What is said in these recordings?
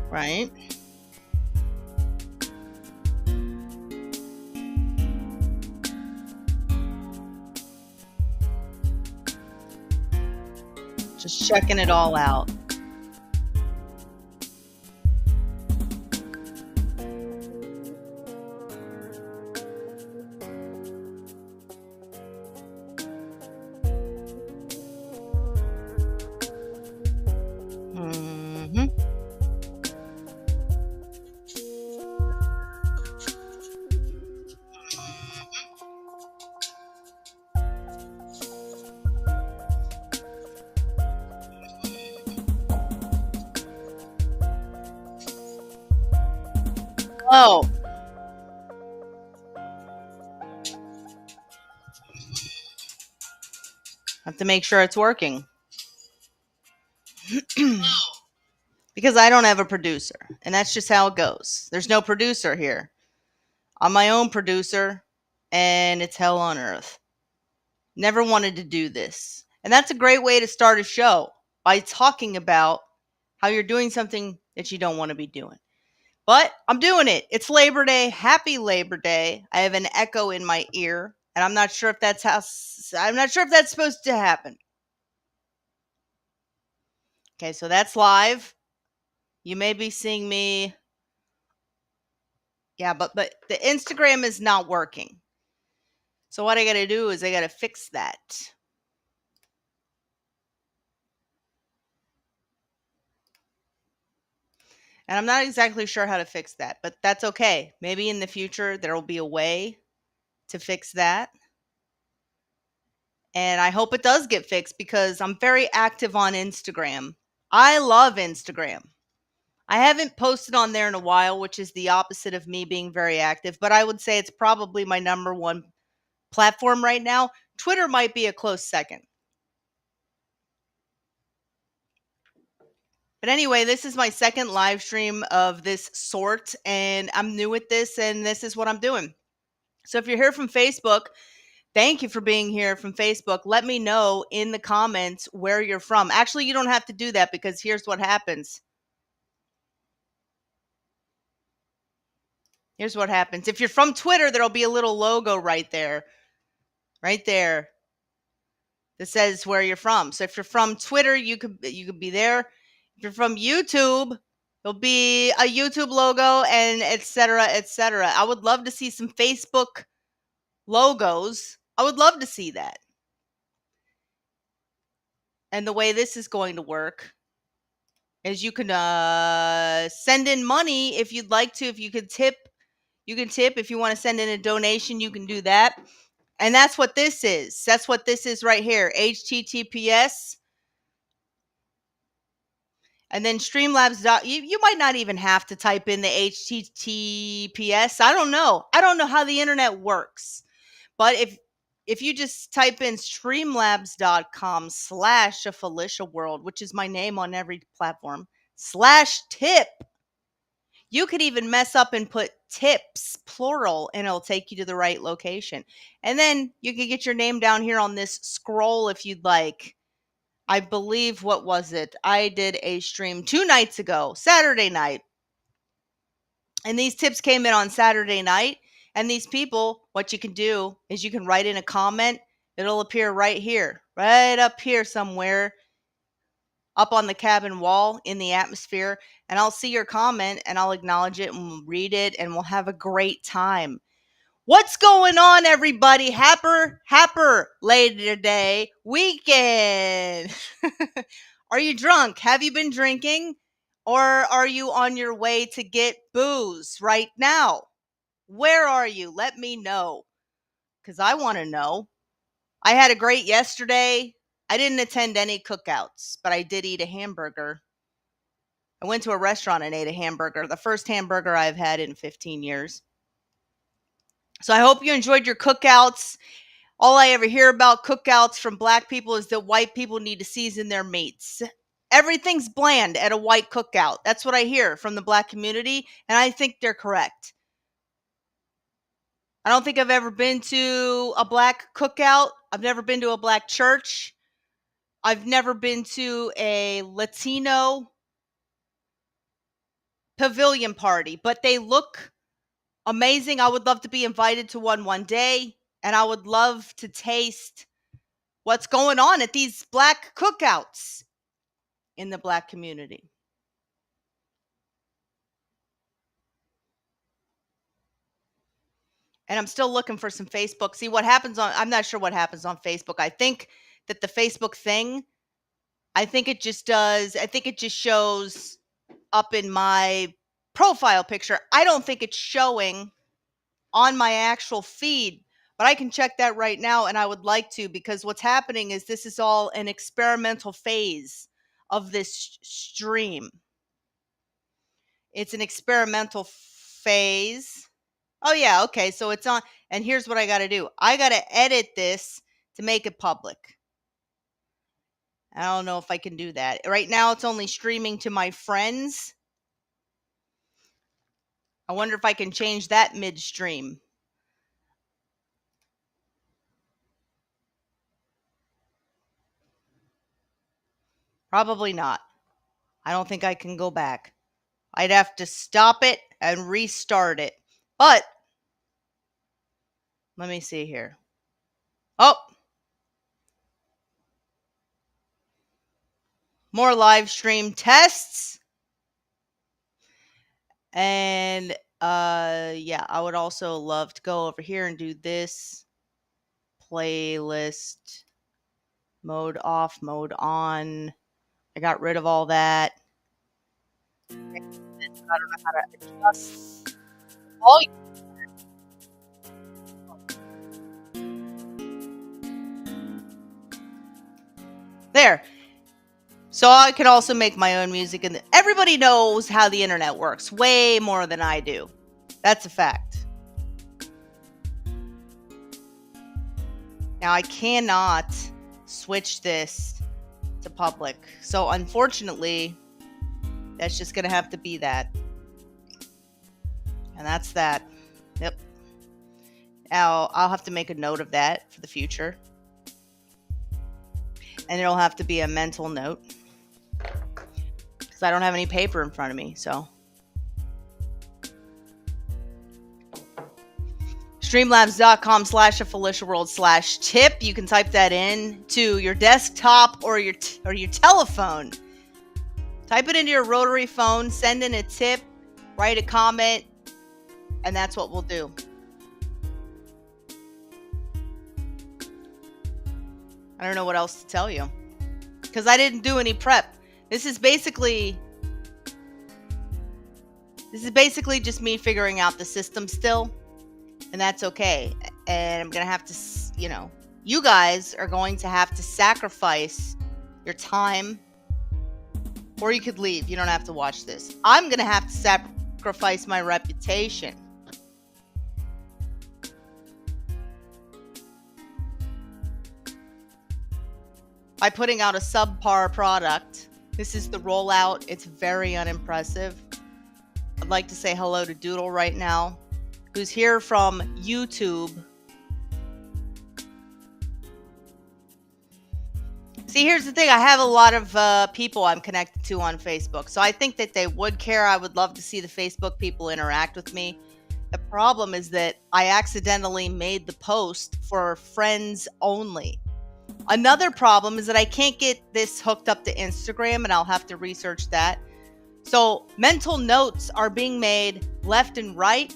Right? Just checking it all out. Hmm. Oh, have to make sure it's working. Because I don't have a producer, and that's just how it goes. There's no producer here. I'm my own producer, and it's hell on earth. Never wanted to do this. And that's a great way to start a show by talking about how you're doing something that you don't want to be doing. But I'm doing it. It's Labor Day. Happy Labor Day. I have an echo in my ear, and I'm not sure if that's supposed to happen. Okay, so that's live. You may be seeing me. Yeah, but the Instagram is not working. So what I got to do is I got to fix that. And I'm not exactly sure how to fix that, but that's okay. Maybe in the future there will be a way to fix that. And I hope it does get fixed because I'm very active on Instagram. I love Instagram. I haven't posted on there in a while, which is the opposite of me being very active, but I would say it's probably my number one platform right now. Twitter might be a close second. But anyway, this is my second live stream of this sort, and I'm new at this, and this is what I'm doing. So if you're here from Facebook, thank you for being here from Facebook. Let me know in the comments where you're from. Actually, you don't have to do that because here's what happens. Here's what happens. If you're from Twitter, there'll be a little logo right there. Right there. That says where you're from. So if you're from Twitter, you could be there. If you're from YouTube, there'll be a YouTube logo and etc. etc. I would love to see some Facebook logos. I would love to see that. And the way this is going to work is you can send in money if you'd like to. If you could tip, you can tip. If you want to send in a donation, you can do that. And that's what this is. That's what this is right here. HTTPS. And then Streamlabs. You might not even have to type in the HTTPS. I don't know. I don't know how the internet works. But if you just type in streamlabs.com/a World, which is my name on every platform, /tip, you could even mess up and put tips, plural, and it'll take you to the right location. And then you can get your name down here on this scroll if you'd like. I believe, what was it? I did a stream 2 nights ago, Saturday night. And these tips came in on Saturday night. And these people, what you can do is you can write in a comment. It'll appear right here, right up here somewhere, up on the cabin wall in the atmosphere. And I'll see your comment and I'll acknowledge it and we'll read it and we'll have a great time. What's going on, everybody? Happer Labor Day weekend. Are you drunk? Have you been drinking? Or are you on your way to get booze right now? Where are you? Let me know because I want to know. I had a great yesterday. I didn't attend any cookouts, but I did eat a hamburger. I went to a restaurant and ate a hamburger, the first hamburger I've had in 15 years. So I hope you enjoyed your cookouts. All I ever hear about cookouts from black people is that white people need to season their meats. Everything's bland at a white cookout. That's what I hear from the black community, and I think they're correct. I don't think I've ever been to a black cookout. I've never been to a black church. I've never been to a Latino pavilion party, but they look amazing. I would love to be invited to one day, and I would love to taste what's going on at these Black cookouts in the Black community. And I'm still looking for some Facebook. See what happens I'm not sure what happens on Facebook. I think that the Facebook thing, I think it just shows up in my profile picture. I don't think it's showing on my actual feed, but I can check that right now, and I would like to, because what's happening is this is all an experimental phase of this stream. It's an experimental phase. Oh yeah, okay. So it's on, and here's what I got to do. I got to edit this to make it public. I don't know if I can do that. Right now it's only streaming to my friends. I wonder if I can change that midstream. Probably not. I don't think I can go back. I'd have to stop it and restart it. But let me see here. Oh, more live stream tests. And yeah, I would also love to go over here and do this playlist, mode off, mode on. I got rid of all that. I don't know how to adjust the volume. There. So I can also make my own music, and everybody knows how the internet works way more than I do. That's a fact. Now I cannot switch this to public. So unfortunately, that's just going to have to be that. And that's that. Yep. Now I'll have to make a note of that for the future. And it'll have to be a mental note, because I don't have any paper in front of me, so. Streamlabs.com/AFeliciaWorld/tip. You can type that in to your desktop or your telephone. Type it into your rotary phone, send in a tip, write a comment, and that's what we'll do. I don't know what else to tell you, because I didn't do any prep. This is basically just me figuring out the system still, and that's okay. And I'm going to have to, you guys are going to have to sacrifice your time, or you could leave. You don't have to watch this. I'm going to have to sacrifice my reputation. By putting out a subpar product. This is the rollout. It's very unimpressive. I'd like to say hello to Doodle right now, who's here from YouTube. See, here's the thing. I have a lot of people I'm connected to on Facebook, so I think that they would care. I would love to see the Facebook people interact with me. The problem is that I accidentally made the post for friends only. Another problem is that I can't get this hooked up to Instagram, and I'll have to research that. So mental notes are being made left and right.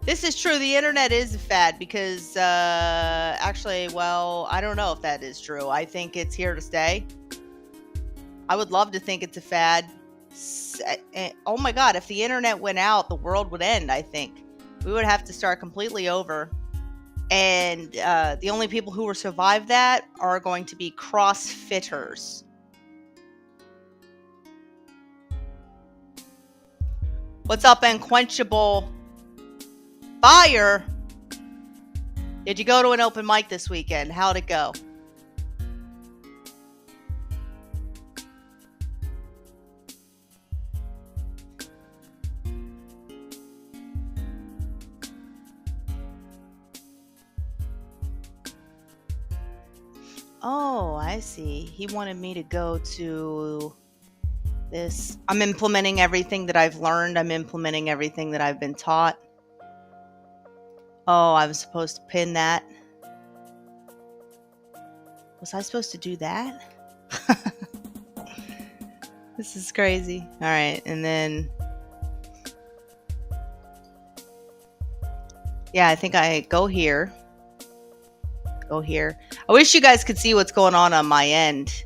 This is true. The internet is a fad because actually, well, I don't know if that is true. I think it's here to stay. I would love to think it's a fad. Oh my God, if the internet went out, the world would end, I think. We would have to start completely over. And the only people who will survive that are going to be CrossFitters. What's up, Unquenchable Fire? Did you go to an open mic this weekend? How'd it go? Oh, I see. He wanted me to go to this. I'm implementing everything that I've learned. I'm implementing everything that I've been taught. Oh, I was supposed to pin that. Was I supposed to do that? This is crazy. All right, and then yeah, I think I go here. Go here. I wish you guys could see what's going on my end.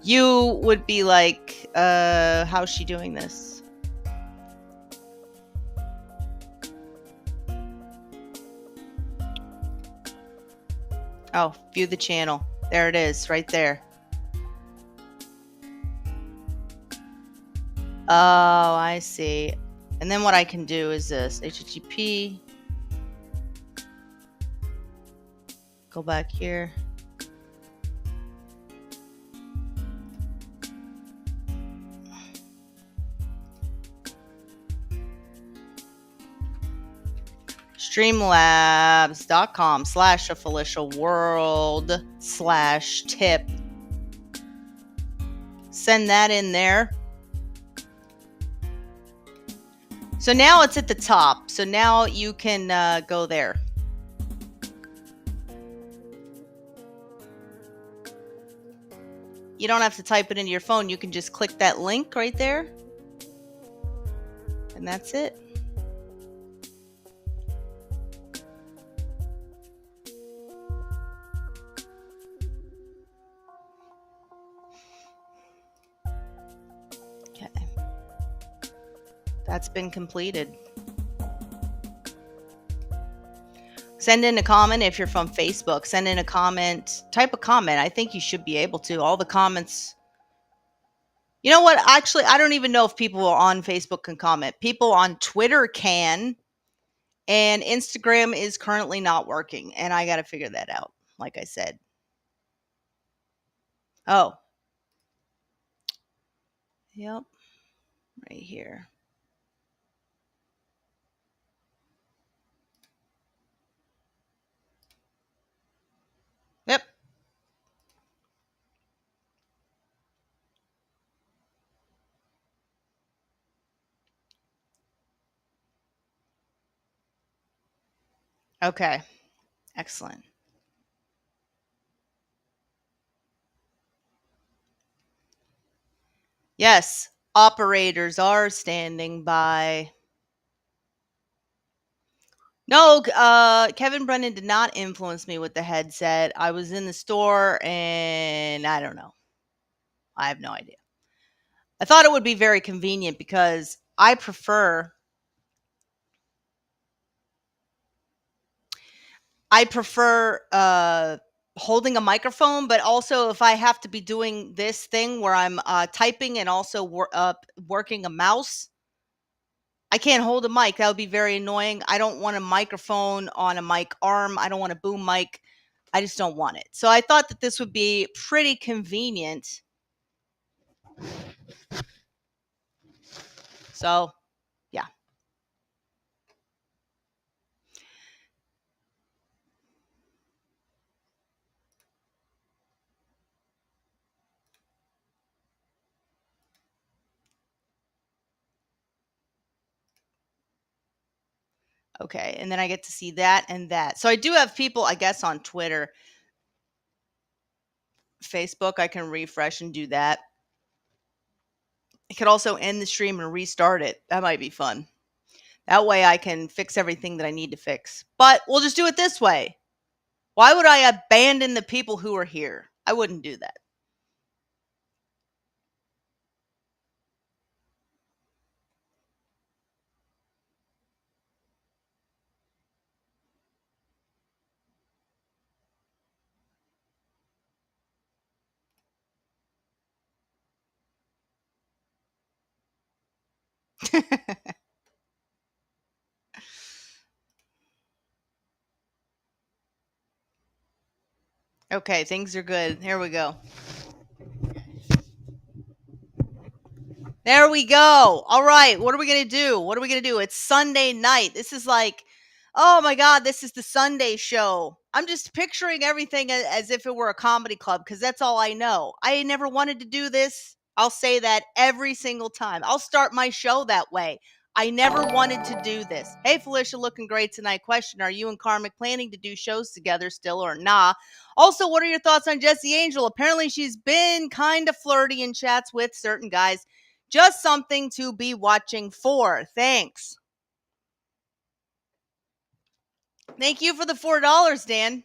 You would be like, how's she doing this? Oh, view the channel. There it is, right there. Oh, I see. And then what I can do is this, HTTP. Go back here. Streamlabs.com/Felicia/world/tip. Send that in there. So now it's at the top. So now you can go there. You don't have to type it into your phone. You can just click that link right there. And that's it. Okay. That's been completed. Send in a comment if you're from Facebook. Send in a comment. Type a comment. I think you should be able to. All the comments. You know what? Actually, I don't even know if people on Facebook can comment. People on Twitter can. And Instagram is currently not working. And I got to figure that out, like I said. Oh. Yep. Right here. Yep. Okay. Excellent. Yes. Operators are standing by. No, Kevin Brennan did not influence me with the headset. I was in the store and I don't know. I have no idea. I thought it would be very convenient because I prefer holding a microphone, but also if I have to be doing this thing where I'm typing and also working a mouse, I can't hold a mic. That would be very annoying. I don't want a microphone on a mic arm. I don't want a boom mic. I just don't want it. So I thought that this would be pretty convenient. So, yeah. Okay. And then I get to see that and that. So I do have people, I guess, on Twitter. Facebook, I can refresh and do that. I could also end the stream and restart it. That might be fun. That way I can fix everything that I need to fix. But we'll just do it this way. Why would I abandon the people who are here? I wouldn't do that. Okay, things are good. Here we go. There we go. All right. What are we going to do? It's Sunday night. This is like, oh my God, this is the Sunday show. I'm just picturing everything as if it were a comedy club because that's all I know. I never wanted to do this. I'll say that every single time. I'll start my show that way. I never wanted to do this. Hey, Felicia, looking great tonight. Question: Are you and Karmic planning to do shows together still or nah? Also, what are your thoughts on Jessie Angel? Apparently, she's been kind of flirty in chats with certain guys. Just something to be watching for. Thanks. Thank you for the $4, Dan.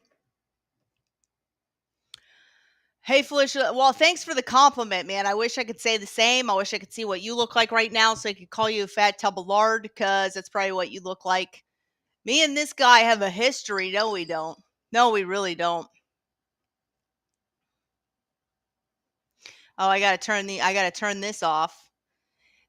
Hey, Felicia. Well, thanks for the compliment, man. I wish I could say the same. I wish I could see what you look like right now so I could call you a fat tub of lard because that's probably what you look like. Me and this guy have a history. No, we don't. No, we really don't. Oh, I gotta turn this off.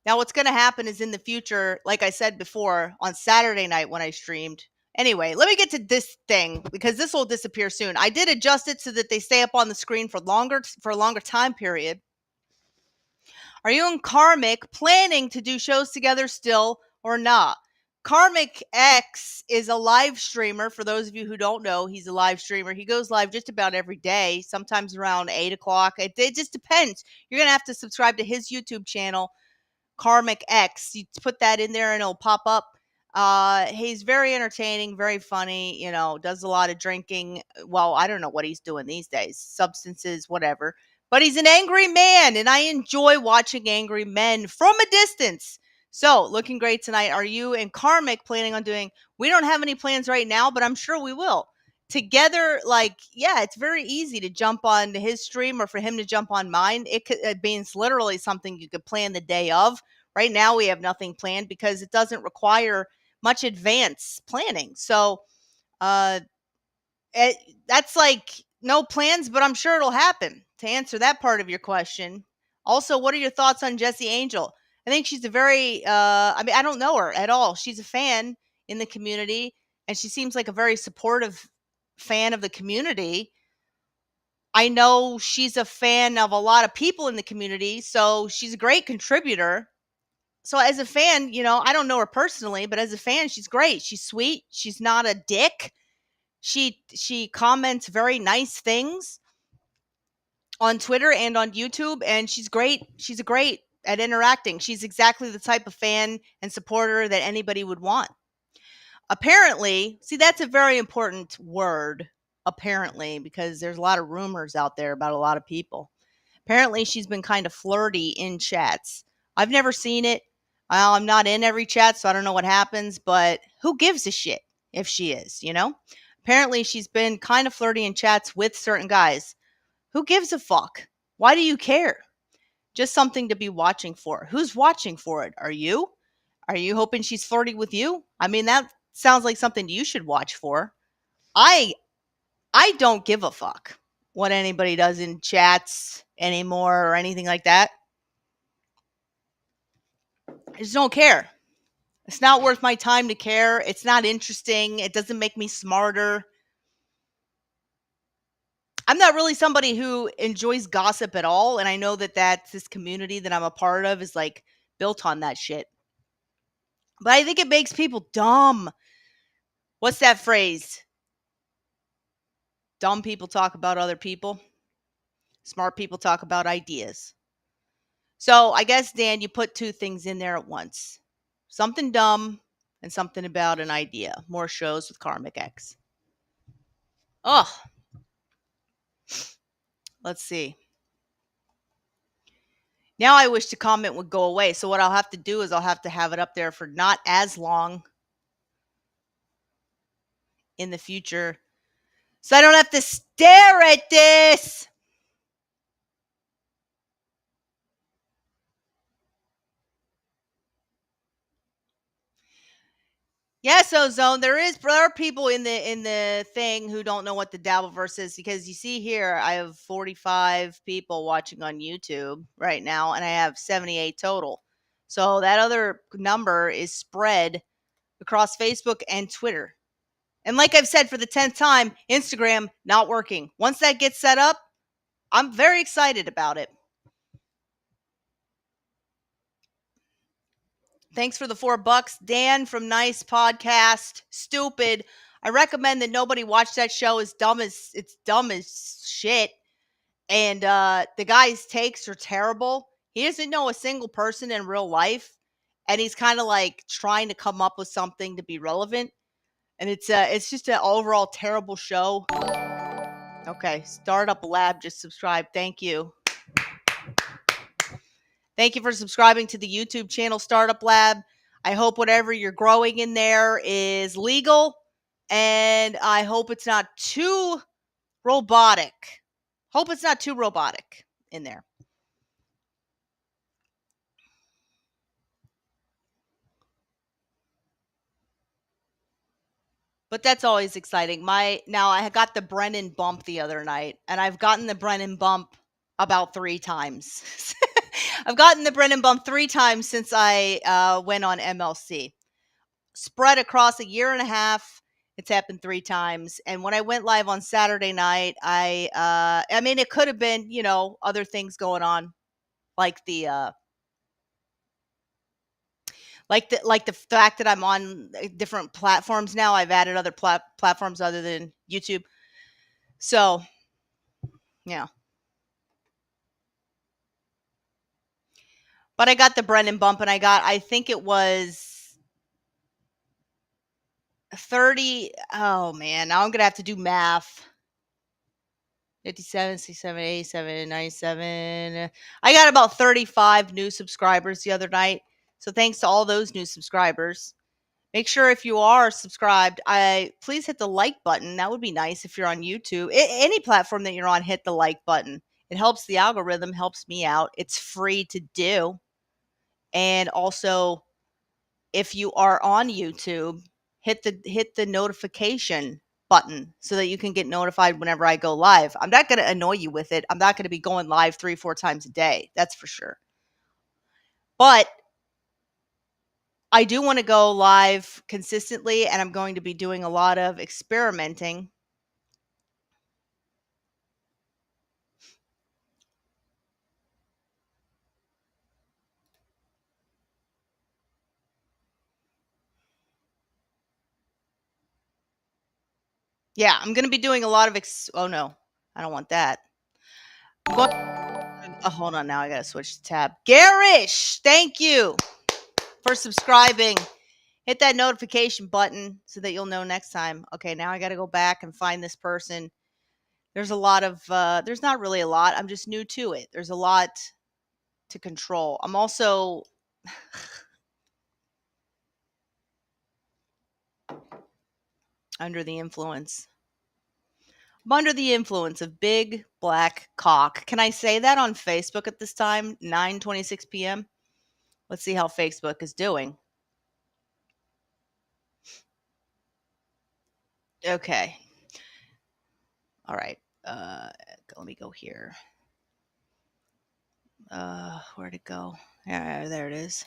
Now, what's gonna happen is in the future, like I said before, on Saturday night when I streamed. Anyway, let me get to this thing because this will disappear soon. I did adjust it so that they stay up on the screen for a longer time period. Are you and Karmic planning to do shows together still or not? Karmic X is a live streamer. For those of you who don't know, he's a live streamer. He goes live just about every day, sometimes around 8 o'clock. It just depends. You're going to have to subscribe to his YouTube channel, Karmic X. You put that in there and it'll pop up. He's very entertaining, very funny, does a lot of drinking. Well, I don't know what he's doing these days, substances, whatever. But he's an angry man, and I enjoy watching angry men from a distance. So, looking great tonight. Are you and Karmic planning on doing? We don't have any plans right now, but I'm sure we will. Together, yeah, it's very easy to jump on his stream or for him to jump on mine. It means literally something you could plan the day of. Right now, we have nothing planned because it doesn't require much advance planning. So, uh, that's like no plans, but I'm sure it'll happen. To answer that part of your question, also, what are your thoughts on Jessie Angel? I think she's a very, I don't know her at all. She's a fan in the community, and she seems like a very supportive fan of the community. I know she's a fan of a lot of people in the community, so she's a great contributor. So as a fan, I don't know her personally, but as a fan, she's great. She's sweet. She's not a dick. She comments very nice things on Twitter and on YouTube, and she's great. She's great at interacting. She's exactly the type of fan and supporter that anybody would want. Apparently, see, that's a very important word, apparently, because there's a lot of rumors out there about a lot of people. Apparently, she's been kind of flirty in chats. I've never seen it. I'm not in every chat, so I don't know what happens, but who gives a shit if she is? Apparently, she's been kind of flirty in chats with certain guys. Who gives a fuck? Why do you care? Just something to be watching for. Who's watching for it? Are you? Are you hoping she's flirty with you? I mean, that sounds like something you should watch for. I I don't give a fuck what anybody does in chats anymore or anything like that. I just don't care. It's not worth my time to care. It's not interesting. It doesn't make me smarter. I'm not really somebody who enjoys gossip at all. And I know that this community that I'm a part of is like built on that shit. But I think it makes people dumb. What's that phrase? Dumb people talk about other people. Smart people talk about ideas. So I guess, Dan, you put two things in there at once. Something dumb and something about an idea. More shows with Karmic X. Oh, let's see. Now I wish the comment would go away. So what I'll have to do is I'll have to have it up there for not as long in the future. So I don't have to stare at this. Yes, Ozone. There are people in the thing who don't know what the Dabbleverse is because you see here I have 45 people watching on YouTube right now, and I have 78 total. So that other number is spread across Facebook and Twitter. And like I've said for the 10th time, Instagram not working. Once that gets set up, I'm very excited about it. Thanks for the $4. Dan from Nice Podcast. Stupid. I recommend that nobody watch that show. It's dumb as shit. And the guy's takes are terrible. He doesn't know a single person in real life, and he's kind of like trying to come up with something to be relevant. And it's just an overall terrible show. Okay, Startup Lab just subscribed. Thank you. Thank you for subscribing to the YouTube channel Startup Lab. I hope whatever you're growing in there is legal, and I hope it's not too robotic. Hope it's not too robotic in there. But that's always exciting. Now I got the Brennan bump the other night, and I've gotten the Brennan bump about 3 times. I've gotten the Brennan bump 3 times since I went on MLC. Spread across a year and a half. It's happened 3 times. And when I went live on Saturday night, I mean, it could have been, other things going on, like the like the fact that I'm on different platforms now. I've added other platforms other than YouTube. So, yeah. But I got the Brennan bump, and I think it was 30. Oh man, now I'm going to have to do math. 57, 67, 87, 97. I got about 35 new subscribers the other night. So thanks to all those new subscribers. Make sure if you are subscribed, please hit the like button. That would be nice if you're on YouTube. Any platform that you're on, hit the like button. It helps the algorithm, helps me out. It's free to do. And also, if you are on YouTube, hit the notification button so that you can get notified whenever I go live. I'm not going to annoy you with it. I'm not going to be going live 3-4 times a day. That's for sure. But I do want to go live consistently, and I'm going to be doing a lot of experimenting. Yeah, I'm going to be doing a lot of oh no, I don't want that. Hold on, now I got to switch the tab. Garish, thank you for subscribing. Hit that notification button so that you'll know next time. Okay, now I got to go back and find this person. There's a lot of, there's not really a lot. I'm just new to it. There's a lot to control. I'm also, under the influence. I'm under the influence of big black cock. Can I say that on Facebook at this time? 9:26 p.m. Let's see how Facebook is doing. Okay. All right. Let me go here. Where'd it go? Yeah, there it is.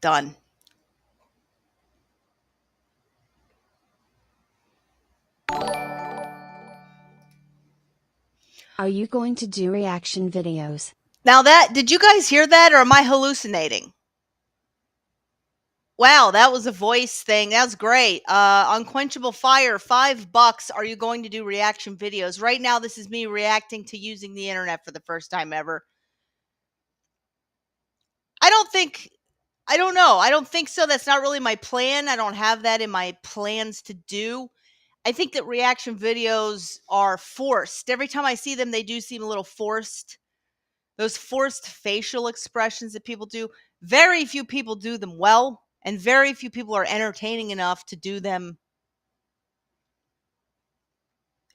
Done. Are you going to do reaction videos? Now did you guys hear that, or am I hallucinating? Wow, that was a voice thing. That was great. Unquenchable Fire, $5. Are you going to do reaction videos? Right now, this is me reacting to using the internet for the first time ever. I don't know. I don't think so. That's not really my plan. I don't have that in my plans to do. I think that reaction videos are forced. Every time I see them, they do seem a little forced. Those forced facial expressions that people do, very few people do them well, and very few people are entertaining enough to do them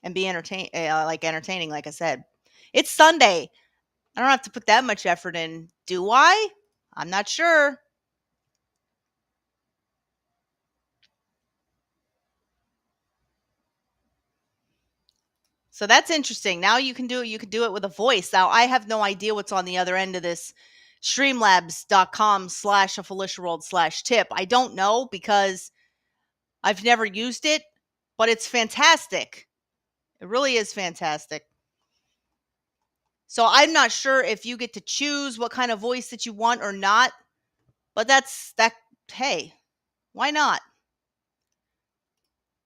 and be entertaining, like I said. It's Sunday. I don't have to put that much effort in, do I? I'm not sure. So that's interesting. Now you can do it with a voice. Now I have no idea what's on the other end of this. Streamlabs.com/AFeliciaWorld/tip. I don't know because I've never used it, but it's fantastic. It really is fantastic. So I'm not sure if you get to choose what kind of voice that you want or not, but hey, why not?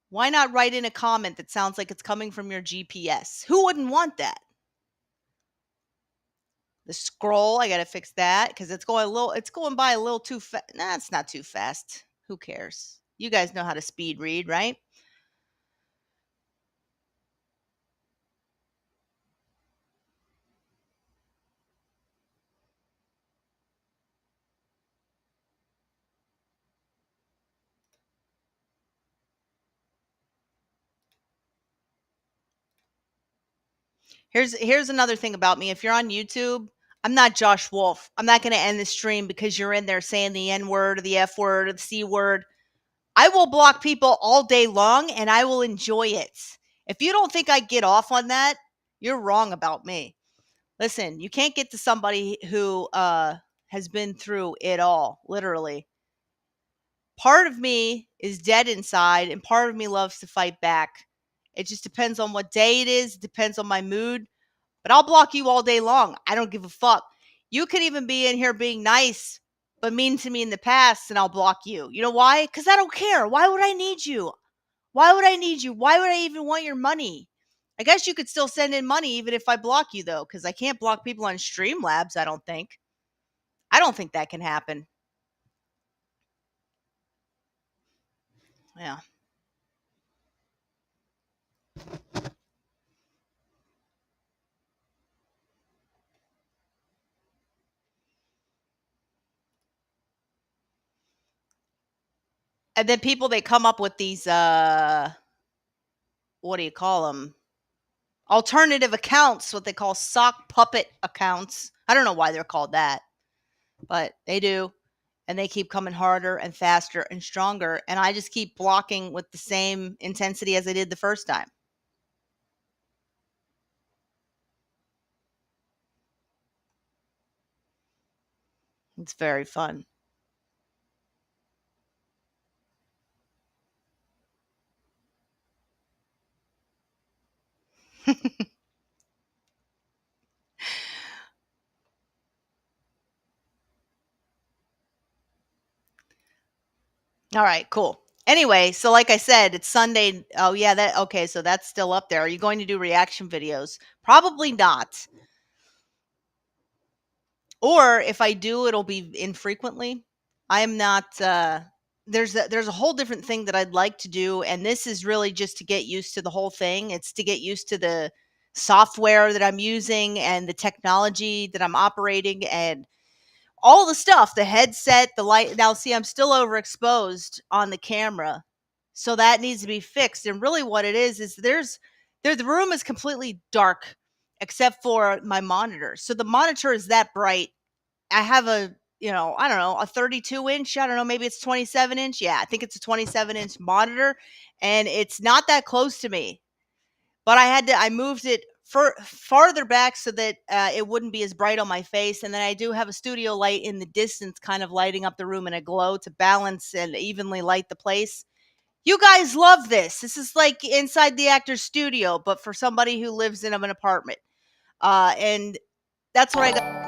Why not write in a comment that sounds like it's coming from your GPS? Who wouldn't want that? The scroll, I got to fix that because it's going by a little too fast. Nah, it's not too fast. Who cares? You guys know how to speed read, right? Here's another thing about me. If you're on YouTube, I'm not Josh Wolf. I'm not going to end the stream because you're in there saying the N word or the F word or the C word. I will block people all day long and I will enjoy it. If you don't think I get off on that, you're wrong about me. Listen, you can't get to somebody who has been through it all, literally. Part of me is dead inside and part of me loves to fight back. It just depends on what day it is, it depends on my mood, but I'll block you all day long. I don't give a fuck. You could even be in here being nice, but mean to me in the past, and I'll block you. You know why? Because I don't care. Why would I need you? Why would I need you? Why would I even want your money? I guess you could still send in money even if I block you, though, because I can't block people on Streamlabs, I don't think. I don't think that can happen. Yeah. And then people, they come up with these, what do you call them? Alternative accounts, what they call sock puppet accounts. I don't know why they're called that, but they do. And they keep coming harder and faster and stronger. And I just keep blocking with the same intensity as I did the first time. It's very fun. All right, cool. Anyway, so like I said, it's Sunday. Oh yeah, that okay, so that's still up there. Are you going to do reaction videos? Probably not. Or if I do, it'll be infrequently. I am not there's a whole different thing that I'd like to do, and this is really just to get used to the whole thing. It's to get used to the software that I'm using and the technology that I'm operating and all the stuff, the headset, the light. Now, see, I'm still overexposed on the camera, so that needs to be fixed. And really, what it is the room is completely dark except for my monitor. So the monitor is that bright. I have I don't know, a 32 inch. I don't know, maybe it's 27 inch. Yeah, I think it's a 27-inch monitor, and it's not that close to me. But I moved it farther back so that it wouldn't be as bright on my face. And then I do have a studio light in the distance, kind of lighting up the room in a glow to balance and evenly light the place. You guys love this. This is like inside the actor's studio, but for somebody who lives in an apartment. And that's what I got.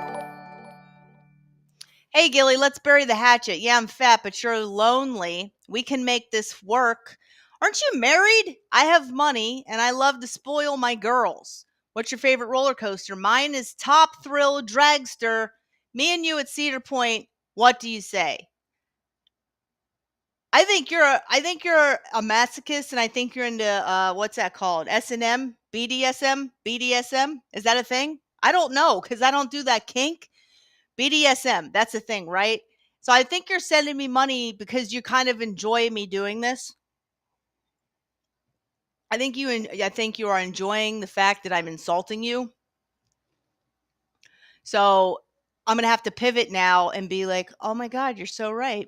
Hey, Gilly, let's bury the hatchet. Yeah, I'm fat, but you're lonely. We can make this work. Aren't you married? I have money and I love to spoil my girls. What's your favorite roller coaster? Mine is Top Thrill Dragster. Me and you at Cedar Point. What do you say? I think you're a masochist, and I think you're into what's that called? S&M, BDSM, BDSM. Is that a thing? I don't know because I don't do that kink. BDSM, that's a thing, right? So I think you're sending me money because you kind of enjoy me doing this. I think you are enjoying the fact that I'm insulting you. So I'm gonna have to pivot now and be like, "Oh my God, you're so right."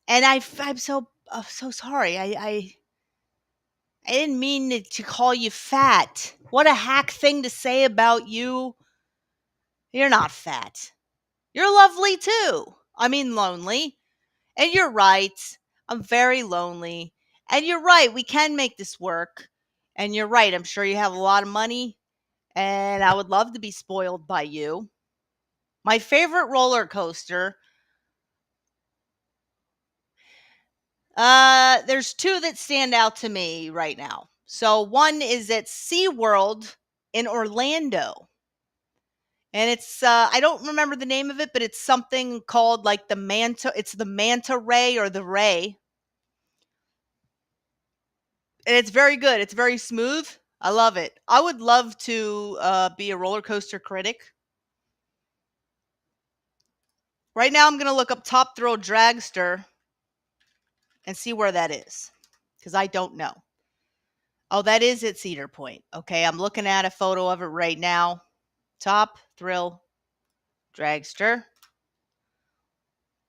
And I'm so sorry. I didn't mean to call you fat. What a hack thing to say about you. You're not fat. You're lovely too. I mean, lonely. And you're right. I'm very lonely. And you're right. We can make this work. And you're right. I'm sure you have a lot of money. And I would love to be spoiled by you. My favorite roller coaster. There's two that stand out to me right now. So one is at SeaWorld in Orlando. And it's I don't remember the name of it, but it's something called like the manta ray or the ray. And it's very good. It's very smooth. I love it. I would love to be a roller coaster critic. Right now I'm going to look up Top Thrill Dragster and see where that is, cuz I don't know. Oh, that is at Cedar Point. Okay, I'm looking at a photo of it right now. Top Thrill Dragster.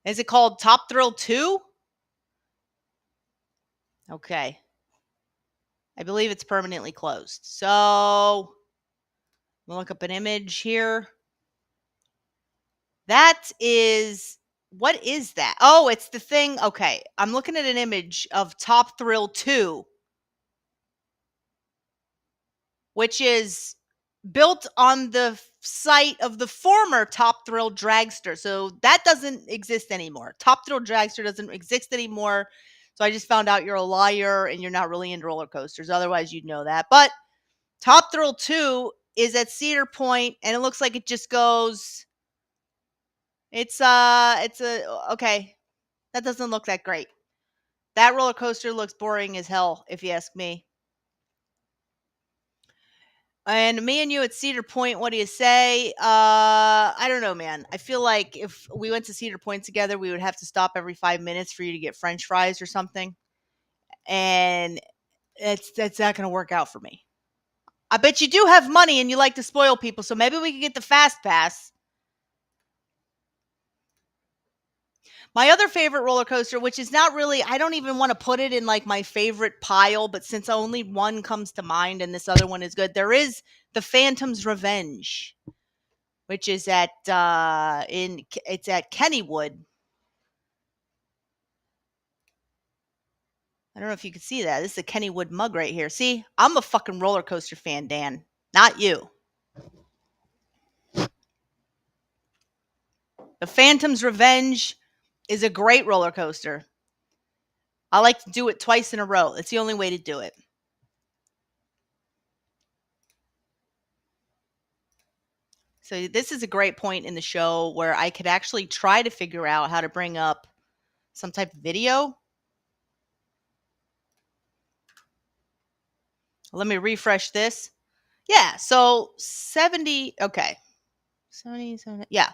Is it called Top Thrill 2? Okay. I believe it's permanently closed. So, I'm going to look up an image here. That is, what is that? Oh, it's the thing. Okay. I'm looking at an image of Top Thrill 2, which is built on the site of the former Top Thrill Dragster. So that doesn't exist anymore. Top Thrill Dragster doesn't exist anymore. So I just found out you're a liar and you're not really into roller coasters. Otherwise, you'd know that. But Top Thrill 2 is at Cedar Point, and it looks like it just goes. It's okay. That doesn't look that great. That roller coaster looks boring as hell, if you ask me. And me and you at Cedar Point, what do you say? I don't know, man. I feel like if we went to Cedar Point together, we would have to stop every 5 minutes for you to get French fries or something. And that's not going to work out for me. I bet you do have money and you like to spoil people, so maybe we could get the fast pass. My other favorite roller coaster, which is not really, I don't even want to put it in like my favorite pile, but since only one comes to mind and this other one is good, there is the Phantom's Revenge, which is at it's at Kennywood. I don't know if you can see that. This is a Kennywood mug right here. See, I'm a fucking roller coaster fan, Dan, not you. The Phantom's Revenge is a great roller coaster. I like to do it twice in a row. It's the only way to do it. So this is a great point in the show where I could actually try to figure out how to bring up some type of video. Let me refresh this. Yeah, so 70, okay. 70, yeah.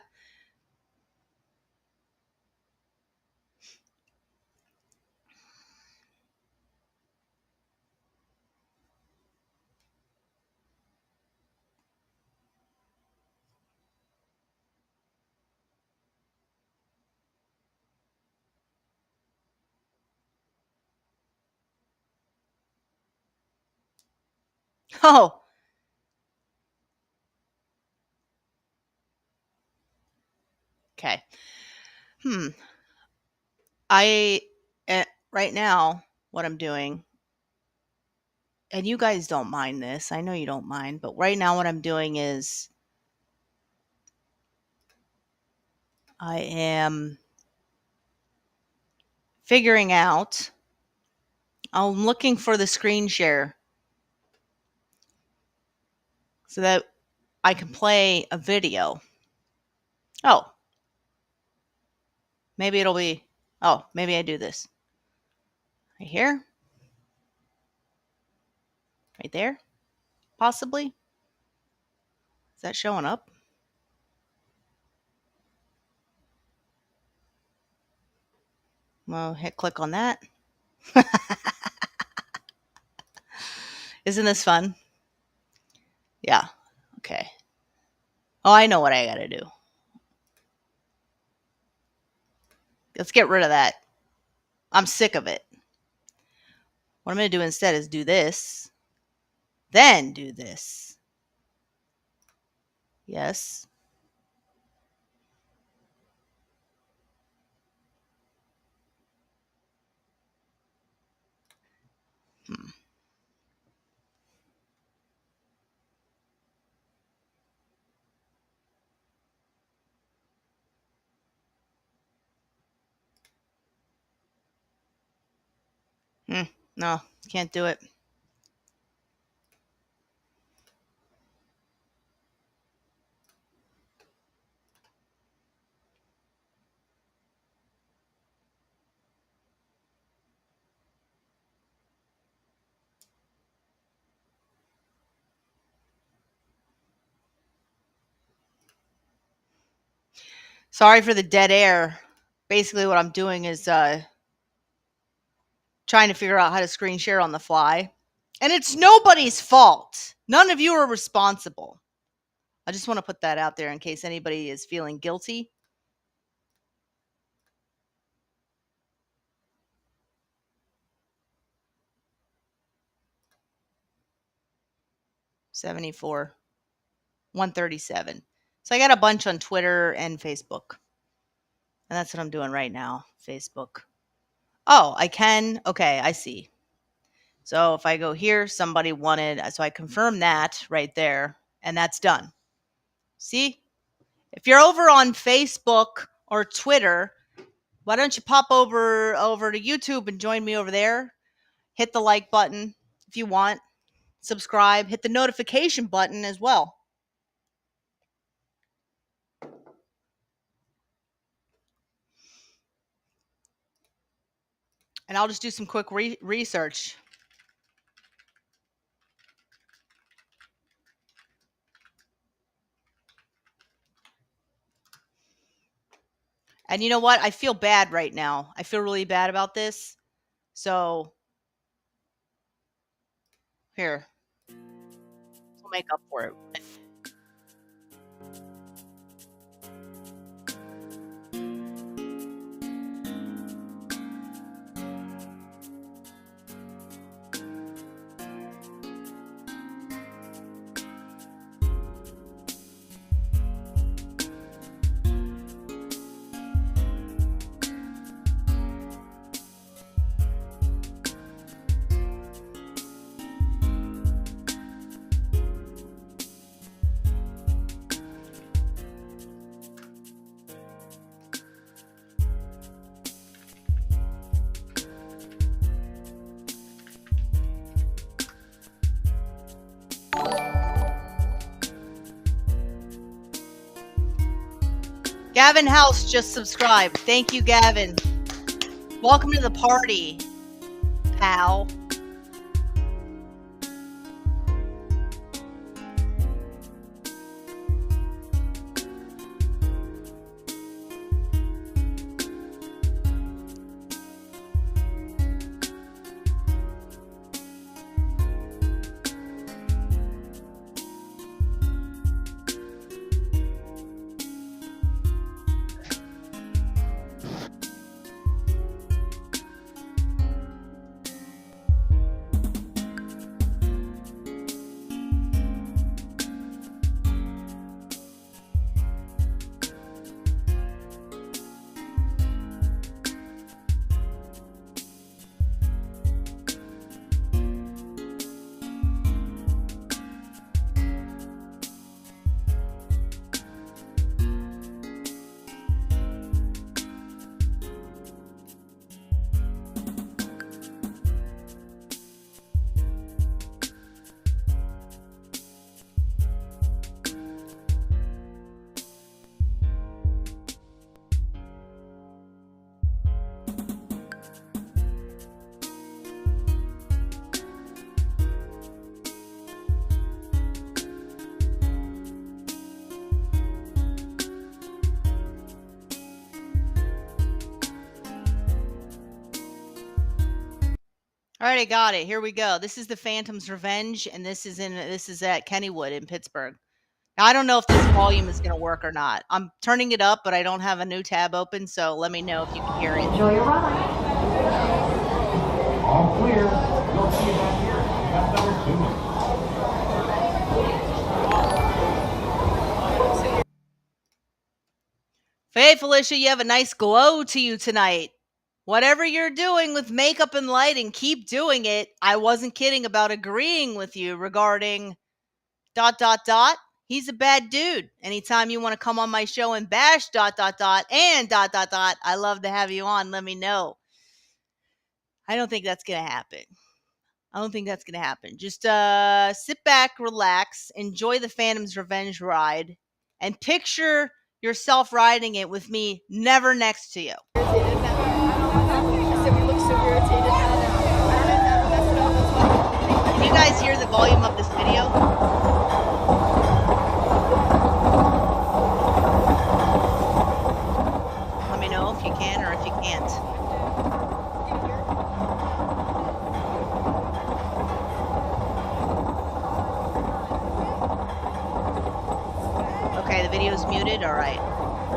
Oh, okay. I, right now, what I'm doing, and you guys don't mind this. I know you don't mind, but right now what I'm doing is I am figuring out, I'm looking for the screen share so that I can play a video. Oh, maybe it'll be, oh, maybe I do this. Right here. Right there. Possibly. Is that showing up? Well, hit click on that. Isn't this fun? Yeah. Okay. Oh, I know what I got to do. Let's get rid of that. I'm sick of it. What I'm going to do instead is do this, then do this. Yes. Hmm. No, can't do it. Sorry for the dead air. Basically, what I'm doing is trying to figure out how to screen share on the fly. And it's nobody's fault. None of you are responsible. I just want to put that out there in case anybody is feeling guilty. $74, $137. So I got a bunch on Twitter and Facebook. And that's what I'm doing right now. Facebook. Oh, I can. Okay, I see. So if I go here, somebody wanted, so I confirm that right there, and that's done. See? If you're over on Facebook or Twitter, why don't you pop over to YouTube and join me over there? Hit the like button if you want. Subscribe. Hit the notification button as well. And I'll just do some quick research. And you know what? I feel bad right now. I feel really bad about this. So here, we'll make up for it. Gavin House just subscribed. Thank you, Gavin. Welcome to the party, pal. All right, I got it. Here we go. This is the Phantom's Revenge, and this is at Kennywood in Pittsburgh. Now, I don't know if this volume is going to work or not. I'm turning it up, but I don't have a new tab open, so let me know if you can hear it. Enjoy your ride. All clear. You'll see that here. That's number 2. Hey, Felicia, you have a nice glow to you tonight. Whatever you're doing with makeup and lighting, keep doing it. I wasn't kidding about agreeing with you regarding ... He's a bad dude. Anytime you want to come on my show and bash ... and ... I love to have you on. Let me know. I don't think that's going to happen. I don't think that's going to happen. Just sit back, relax, enjoy the Phantom's Revenge ride, and picture yourself riding it with me never next to you. Irritated now. I said we look so irritated now. I don't know if that messed up. That's why. Can you guys hear the volume of this video? Let me know if you can or if you can't. Okay, the video's muted. All right.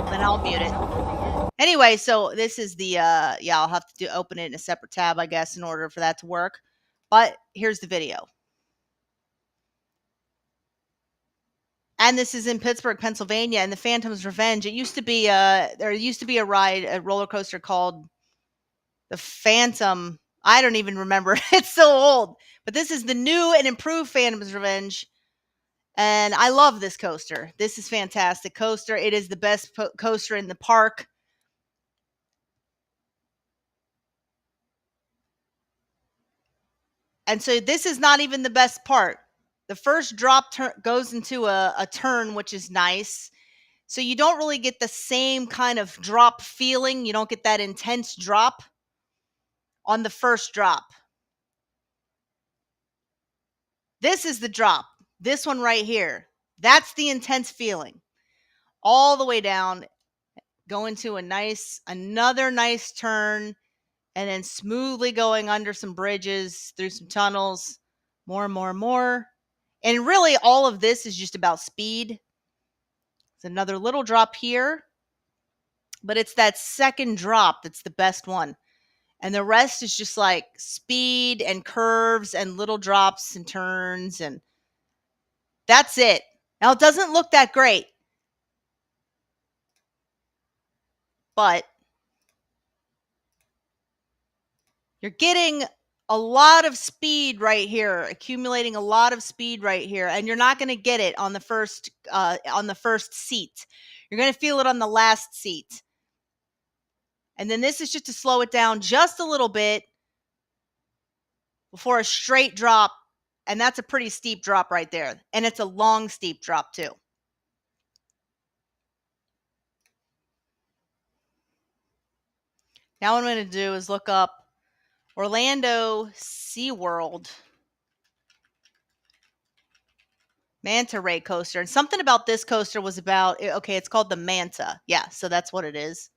Then I'll mute it. Anyway, so this is the yeah, I'll have to open it in a separate tab, I guess, in order for that to work. But here's the video. And this is in Pittsburgh, Pennsylvania, and the Phantom's Revenge. It used to be there used to be a ride, a roller coaster called the Phantom. I don't even remember. It's so old. But this is the new and improved Phantom's Revenge. And I love this coaster. This is fantastic coaster. It is the best coaster in the park. And so this is not even the best part. The first drop goes into a turn, which is nice. So you don't really get the same kind of drop feeling. You don't get that intense drop on the first drop. This is the drop. This one right here. That's the intense feeling. All the way down, go into another nice turn, and then smoothly going under some bridges, through some tunnels, more and more and more. And really, all of this is just about speed. It's another little drop here, but it's that second drop that's the best one. And the rest is just like speed and curves and little drops and turns, and that's it. Now, it doesn't look that great, but you're getting a lot of speed right here, accumulating a lot of speed right here, and you're not going to get it on the first seat. You're going to feel it on the last seat. And then this is just to slow it down just a little bit before a straight drop, and that's a pretty steep drop right there. And it's a long, steep drop too. Now what I'm going to do is look up Orlando SeaWorld Manta Ray coaster. And something about this coaster was about, okay, it's called the Manta. Yeah, so that's what it is.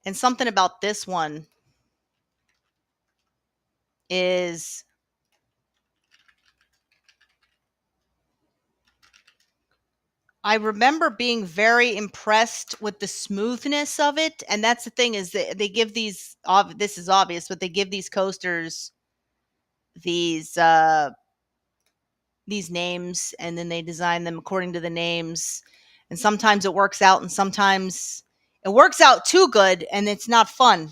And something about this one is I remember being very impressed with the smoothness of it. And that's the thing, is that they give these, this is obvious, but they give these coasters these names, and then they design them according to the names. And sometimes it works out, and sometimes it works out too good, and it's not fun.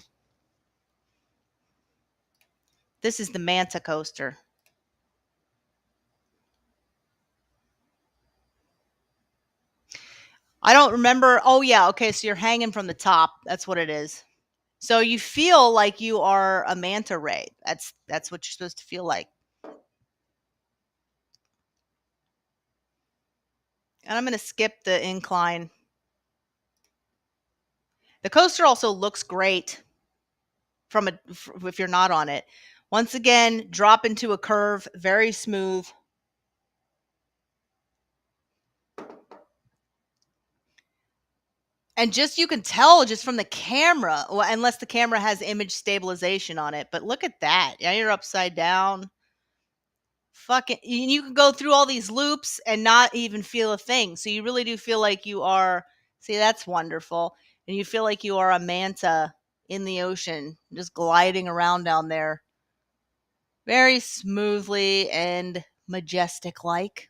This is the Manta coaster. I don't remember. Oh, yeah. Okay. So you're hanging from the top. That's what it is. So you feel like you are a manta ray. That's what you're supposed to feel like. And I'm going to skip the incline. The coaster also looks great if you're not on it. Once again, drop into a curve, very smooth. And just, you can tell just from the camera, well, unless the camera has image stabilization on it. But look at that. Yeah, you're upside down. Fucking, you can go through all these loops and not even feel a thing. So you really do feel like you are, see, that's wonderful. And you feel like you are a manta in the ocean, just gliding around down there very smoothly and majestic like.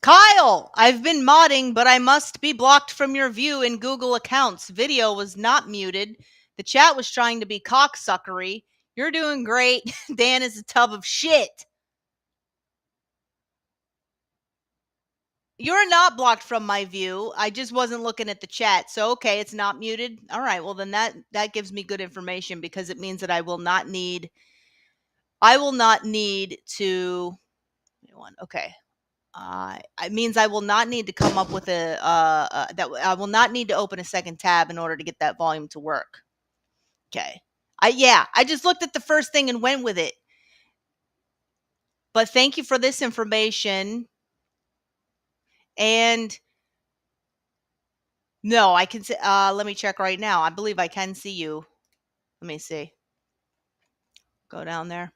Kyle, I've been modding, but I must be blocked from your view in Google accounts. Video was not muted. The chat was trying to be cocksuckery. You're doing great. Dan is a tub of shit. You're not blocked from my view. I just wasn't looking at the chat. So okay, it's not muted. All right. Well, then that gives me good information because it means that I will not need to. Okay. It means I will not need to come up with that I will not need to open a second tab in order to get that volume to work. Okay. I just looked at the first thing and went with it. But thank you for this information. And no, I can see, let me check right now. I believe I can see you. Let me see. Go down there.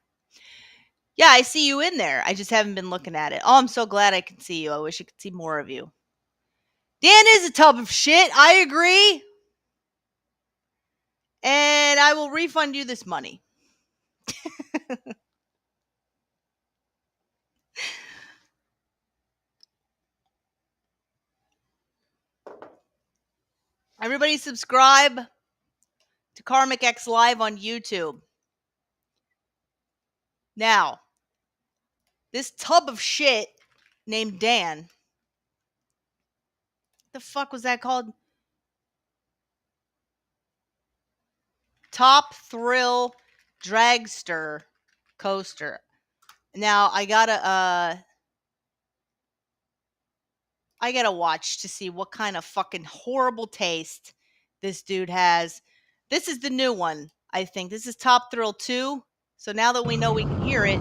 Yeah, I see you in there. I just haven't been looking at it. Oh, I'm so glad I can see you. I wish I could see more of you. Dan is a tub of shit. I agree. And I will refund you this money. Everybody subscribe to Karmic X Live on YouTube. Now, this tub of shit named Dan. What the fuck was that called? Top Thrill Dragster Coaster. Now, I gotta watch to see what kind of fucking horrible taste this dude has. This is the new one, I think. This is Top Thrill 2. So now that we know we can hear it.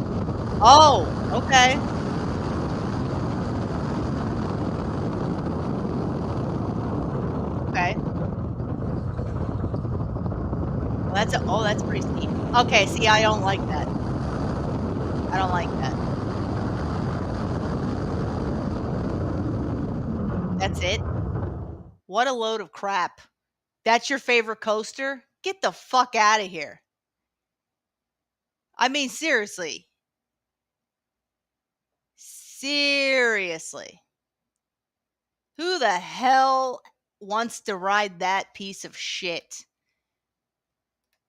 Oh, okay. Okay. Well, that's pretty steep. Okay, see, I don't like that. I don't like that. That's it? What a load of crap. That's your favorite coaster? Get the fuck out of here. I mean, seriously. Seriously. Who the hell wants to ride that piece of shit?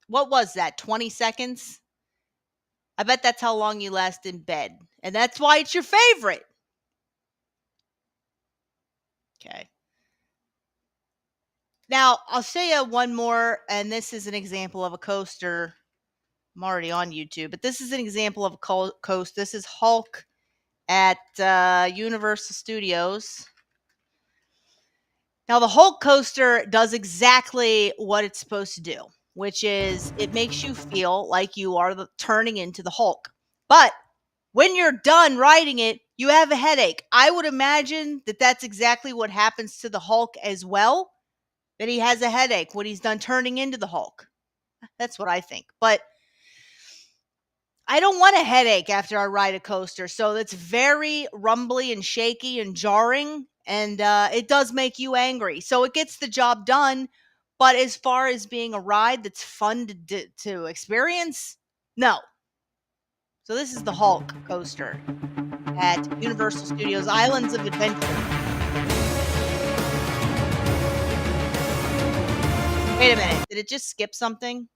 What was that, 20 seconds? I bet that's how long you last in bed. And that's why it's your favorite. Okay. Now, I'll show you one more, and this is an example of a coaster. I'm already on YouTube, but this is an example of a coaster. This is Hulk at Universal Studios. Now, the Hulk coaster does exactly what it's supposed to do, which is it makes you feel like you are turning into the Hulk. But when you're done riding it, you have a headache. I would imagine that that's exactly what happens to the Hulk as well, that he has a headache when he's done turning into the Hulk. That's what I think. But I don't want a headache after I ride a coaster. So it's very rumbly and shaky and jarring. And it does make you angry. So it gets the job done. But as far as being a ride that's fun to experience, no. So this is the Hulk coaster at Universal Studios Islands of Adventure. Wait a minute. Did it just skip something?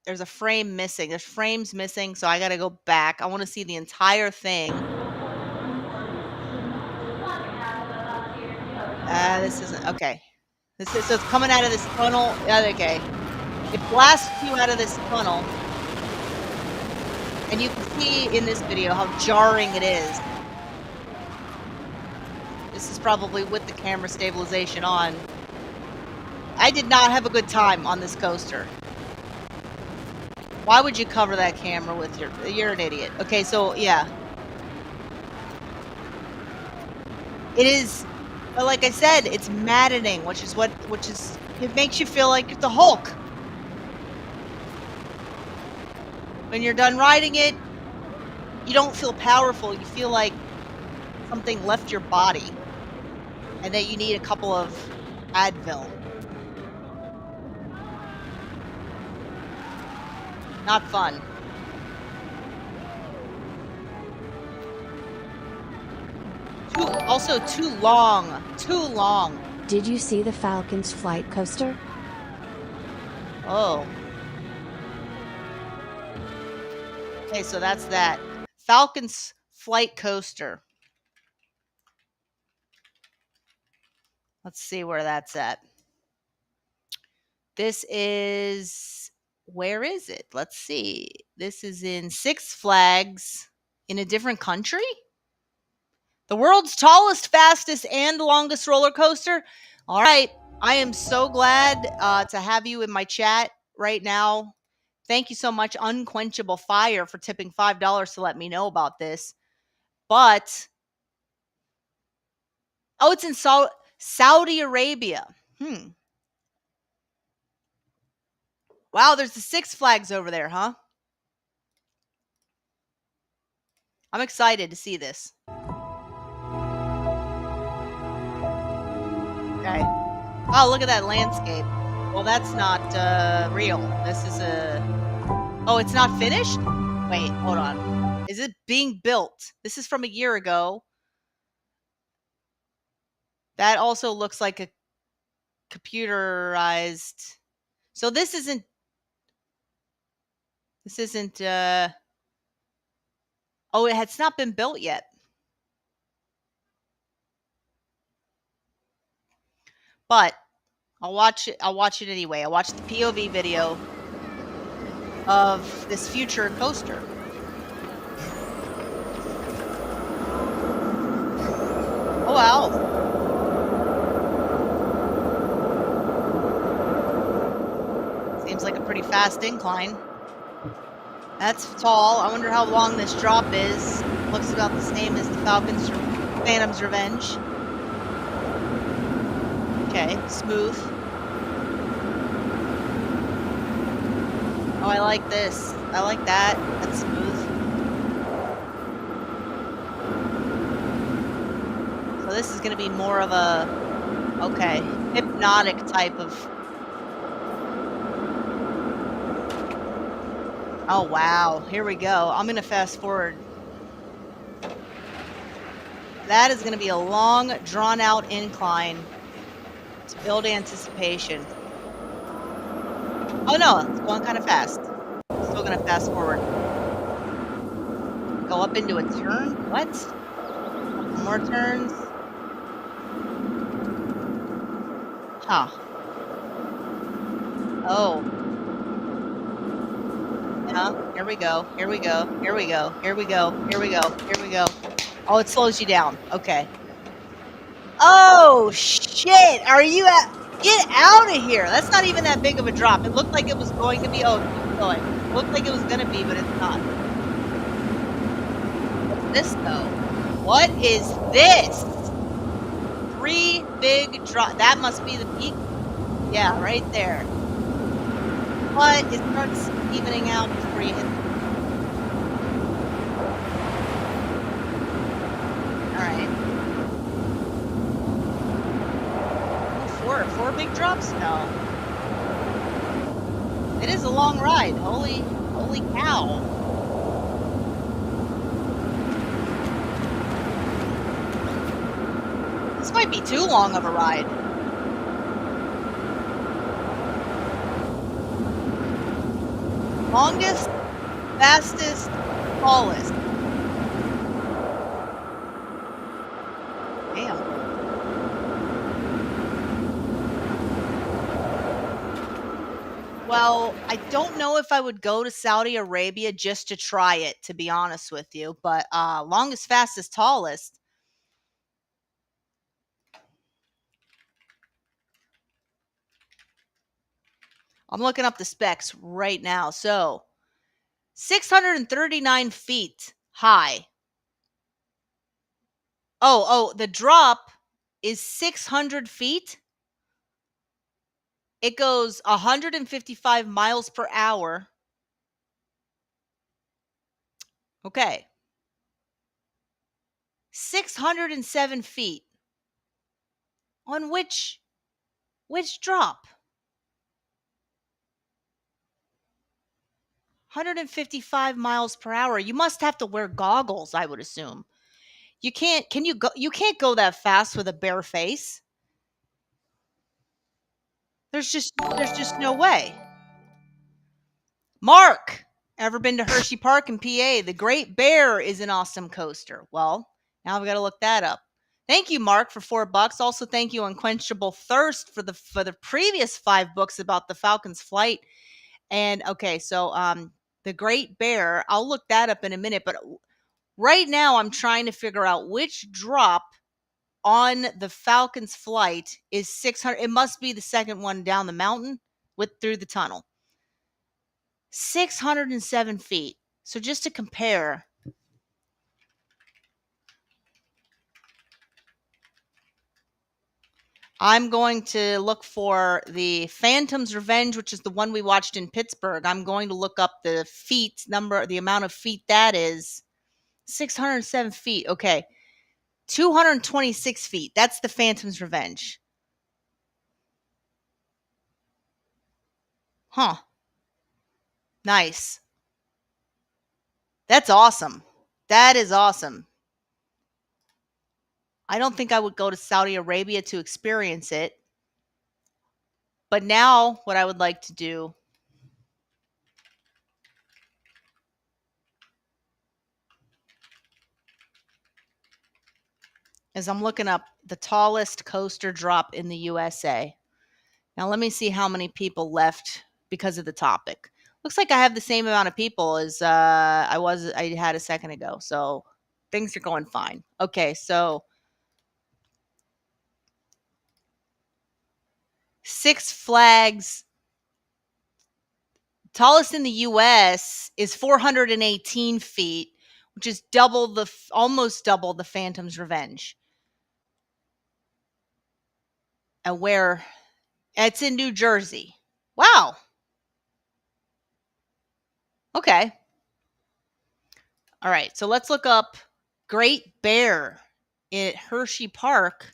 There's a frame missing. There's frames missing, so I got to go back. I want to see the entire thing. This isn't okay. So it's coming out of this tunnel. Okay, it blasts you out of this tunnel, and you can see in this video how jarring it is. This is probably with the camera stabilization on. I did not have a good time on this coaster. Why would you cover that camera with you're an idiot. Okay, so yeah. It is, but like I said, it's maddening, it makes you feel like the Hulk. When you're done riding it, you don't feel powerful. You feel like something left your body and that you need a couple of Advil. Not fun. Also too long. Too long. Did you see the Falcon's Flight coaster? Oh. Okay, so that's that. Falcon's Flight coaster. Let's see where that's at. This is, where is it? Let's see. This is in Six Flags in a different country. The world's tallest, fastest, and longest roller coaster. All right. I am so glad to have you in my chat right now. Thank you so much, Unquenchable Fire, for tipping $5 to let me know about this. But, oh, it's in Saudi Arabia. Wow, there's the Six Flags over there, huh? I'm excited to see this. Okay. Oh, look at that landscape. Well, that's not real. This is oh, it's not finished? Wait, hold on. Is it being built? This is from a year ago. That also looks like a computerized. So this isn't oh, it's not been built yet. But I'll watch it anyway. I'll watch the POV video of this future coaster. Oh wow. Seems like a pretty fast incline. That's tall. I wonder how long this drop is. Looks about the same as the Phantom's Revenge. Okay, smooth. Oh, I like this. I like that. That's smooth. So this is going to be more of a, okay, hypnotic type of. Oh, wow. Here we go. I'm going to fast forward. That is going to be a long, drawn-out incline to build anticipation. Oh, no. It's going kind of fast. Still going to fast forward. Go up into a turn? What? More turns? Huh. Oh. Here we go. Here we go. Here we go. Here we go. Here we go. Here we go. Oh, it slows you down. Okay. Oh, shit. Are you at... Get out of here. That's not even that big of a drop. It looked like it was going to be... Oh, keep going. It looked like it was going to be, but it's not. What's this, though? What is this? 3 big drops. That must be the peak. Yeah, right there. But it starts evening out before you hit. Alright. 4 big drops? No. It is a long ride. Holy cow. This might be too long of a ride. Longest, fastest, tallest. Damn. Well, I don't know if I would go to Saudi Arabia just to try it, to be honest with you. But longest, fastest, tallest. I'm looking up the specs right now. So, 639 feet high. Oh, the drop is 600 feet. It goes 155 miles per hour. Okay. 607 feet. On which drop? 155 miles per hour. You must have to wear goggles, I would assume. You can't go that fast with a bare face. There's just no way. Mark, Ever been to Hershey Park in PA? The Great Bear is an awesome coaster. Well, now I've got to look that up. Thank you, Mark, for $4. Also, thank you, Unquenchable Thirst, for the previous 5 books about the Falcon's flight. And okay, so the Great Bear, I'll look that up in a minute, but right now I'm trying to figure out which drop on the Falcon's flight is 600. It must be the second one down the mountain through the tunnel. 607 feet. So just to compare, I'm going to look for the Phantom's Revenge, which is the one we watched in Pittsburgh. I'm going to look up the feet number, the amount of feet that is. 607 feet. Okay. 226 feet. That's the Phantom's Revenge. Huh. Nice. That's awesome. That is awesome. I don't think I would go to Saudi Arabia to experience it. But now what I would like to do is I'm looking up the tallest coaster drop in the USA. Now let me see how many people left because of the topic. Looks like I have the same amount of people as I had a second ago. So things are going fine. Okay, so Six Flags tallest in the US is 418 feet, which is almost double the Phantom's Revenge. And where it's in New Jersey. Wow. Okay. All right. So let's look up Great Bear at Hershey Park.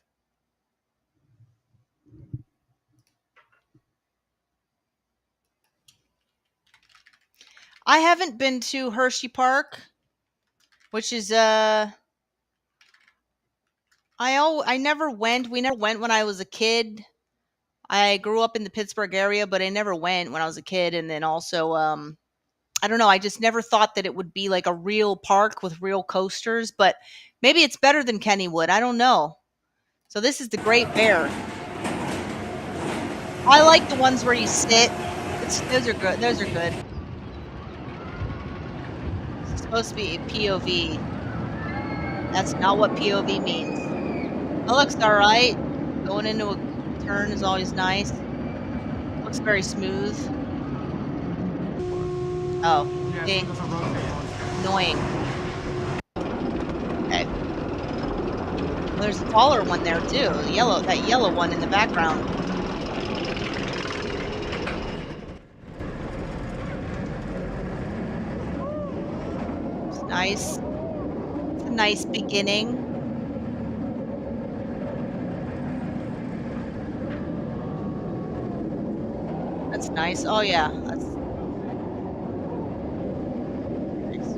I haven't been to Hershey Park, which is I never went. We never went when I was a kid. I grew up in the Pittsburgh area, but I never went when I was a kid. And then also, I don't know. I just never thought that it would be like a real park with real coasters, but maybe it's better than Kennywood. I don't know. So this is the Great Bear. I like the ones where you sit. Those are good. Those are good. It's supposed to be POV. That's not what POV means. It looks all right. Going into a turn is always nice. Looks very smooth. Oh, dang. Annoying. Okay. Well, there's a taller one there too. That yellow one in the background. It's nice. It's a nice beginning. That's nice. Oh yeah, that's nice.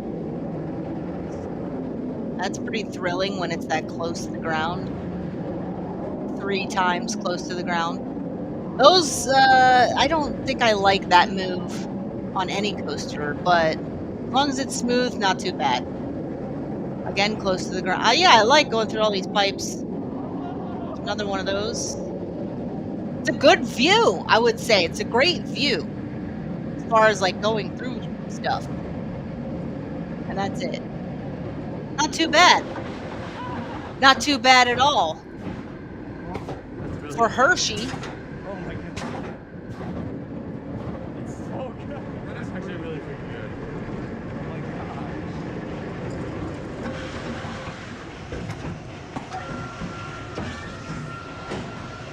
That's pretty thrilling when it's that close to the ground. 3 times close to the ground. Those, I don't think I like that move on any coaster, but as long as it's smooth, not too bad. Again, close to the ground. Yeah, I like going through all these pipes. Another one of those. It's a good view, I would say. It's a great view as far as like going through stuff. And that's it. Not too bad. Not too bad at all. For Hershey. Oh my goodness. It's so good. That is actually really freaking good. Oh my gosh.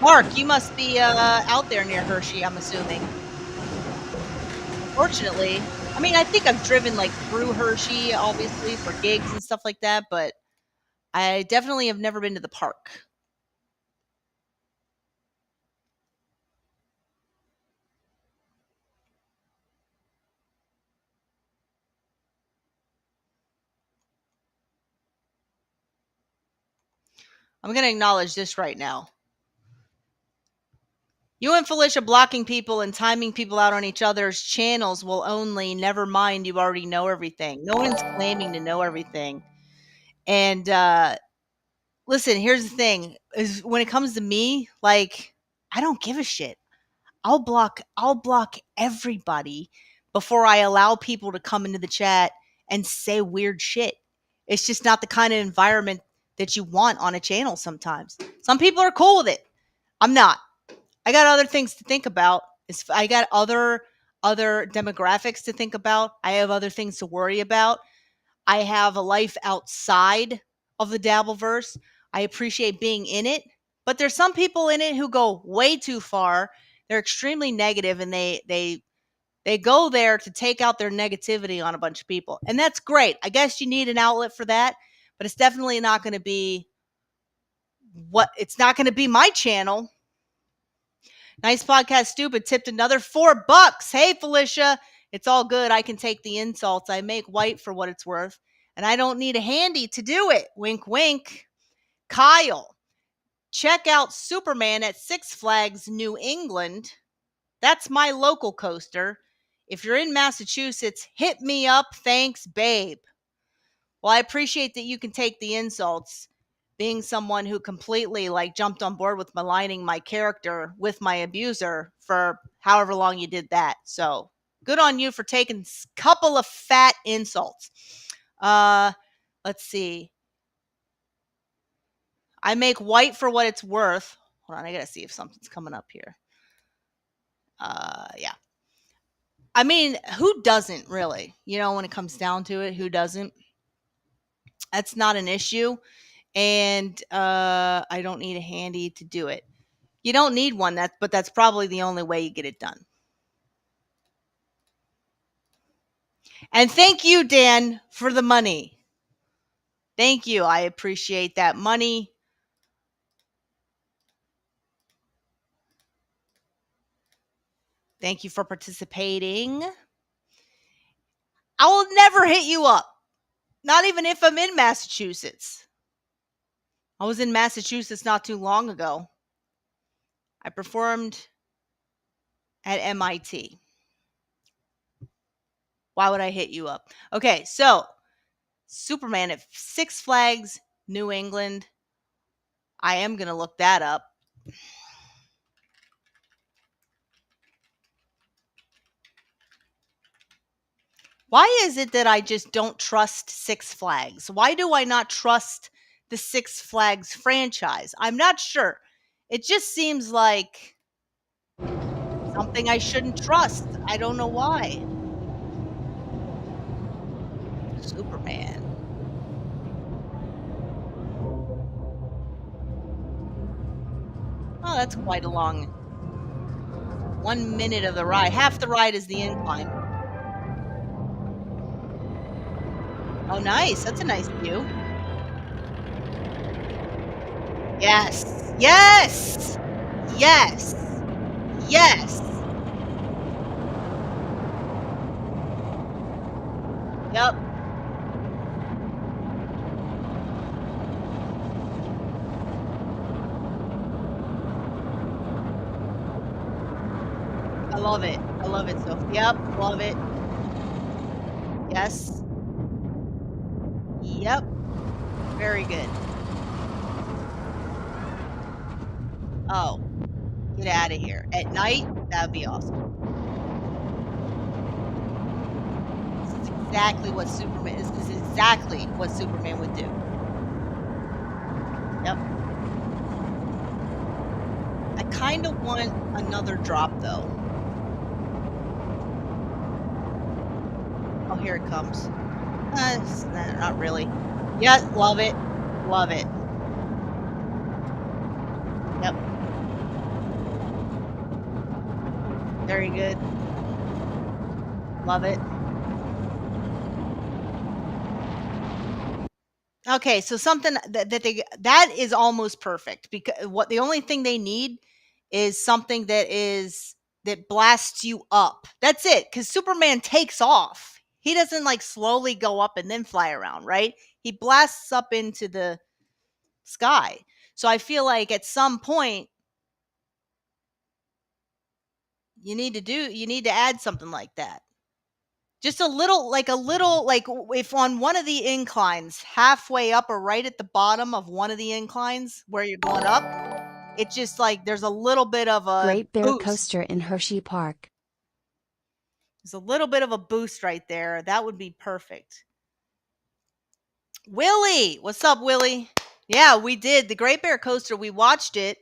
Mark, you must be out there near Hershey, I'm assuming. Fortunately, I mean, I think I've driven like through Hershey, obviously, for gigs and stuff like that, but I definitely have never been to the park. I'm going to acknowledge this right now. You and Felicia blocking people and timing people out on each other's channels will only, never mind, you already know everything. No one's claiming to know everything. And listen, here's the thing is when it comes to me, like, I don't give a shit. I'll block everybody before I allow people to come into the chat and say weird shit. It's just not the kind of environment that you want on a channel sometimes. Some people are cool with it. I'm not. I got other things to think about. I got other demographics to think about. I have other things to worry about. I have a life outside of the Dabbleverse. I appreciate being in it, but there's some people in it who go way too far. They're extremely negative, and they go there to take out their negativity on a bunch of people. And that's great. I guess you need an outlet for that, but it's definitely not going to be it's not going to be my channel. Nice podcast, stupid. Tipped another $4. Hey, Felicia. It's all good. I can take the insults. I make white for what it's worth, and I don't need a handy to do it. Wink, wink. Kyle, check out Superman at Six Flags, New England. That's my local coaster. If you're in Massachusetts, hit me up. Thanks, babe. Well, I appreciate that you can take the insults. Being someone who completely jumped on board with maligning my character with my abuser for however long you did that. So good on you for taking a couple of fat insults. Let's see. I make white for what it's worth. Hold on, I gotta see if something's coming up here. Yeah. I mean, who doesn't really? When it comes down to it, who doesn't? That's not an issue. And I don't need a handy to do it. You don't need one, but that's probably the only way you get it done. And thank you, Dan, for the money. Thank you. I appreciate that money. Thank you for participating. I will never hit you up. Not even if I'm in Massachusetts. I was in Massachusetts not too long ago. I performed at MIT. Why would I hit you up? Okay, so Superman at Six Flags, New England. I am going to look that up. Why is it that I just don't trust Six Flags? Why do I not trust the Six Flags franchise? I'm not sure. It just seems like something I shouldn't trust. I don't know why. Superman. Oh, that's quite a long 1 minute of the ride. Half the ride is the incline. Oh, nice. That's a nice view. Yes. Yes. Yes. Yes. Yep. I love it. I love it, Sophie. Yep. Love it. Yes. Yep. Very good. Oh, get out of here. At night, that would be awesome. This is exactly what Superman is. This is exactly what Superman would do. Yep. I kind of want another drop, though. Oh, here it comes. Not really. Yeah, love it. Love it. Yep. Very good. Love it. Okay, so something that is almost perfect, because the only thing they need is something that blasts you up. That's it, because Superman takes off. He doesn't slowly go up and then fly around, right? He blasts up into the sky. So I feel like at some point you need to add something like that. Just a little, like if on one of the inclines, halfway up or right at the bottom of one of the inclines where you're going up, it just like there's a little bit of a Great Bear boost. Coaster in Hershey Park. There's a little bit of a boost right there. That would be perfect. Willie, what's up, Willie? Yeah, we did the Great Bear Coaster. We watched it.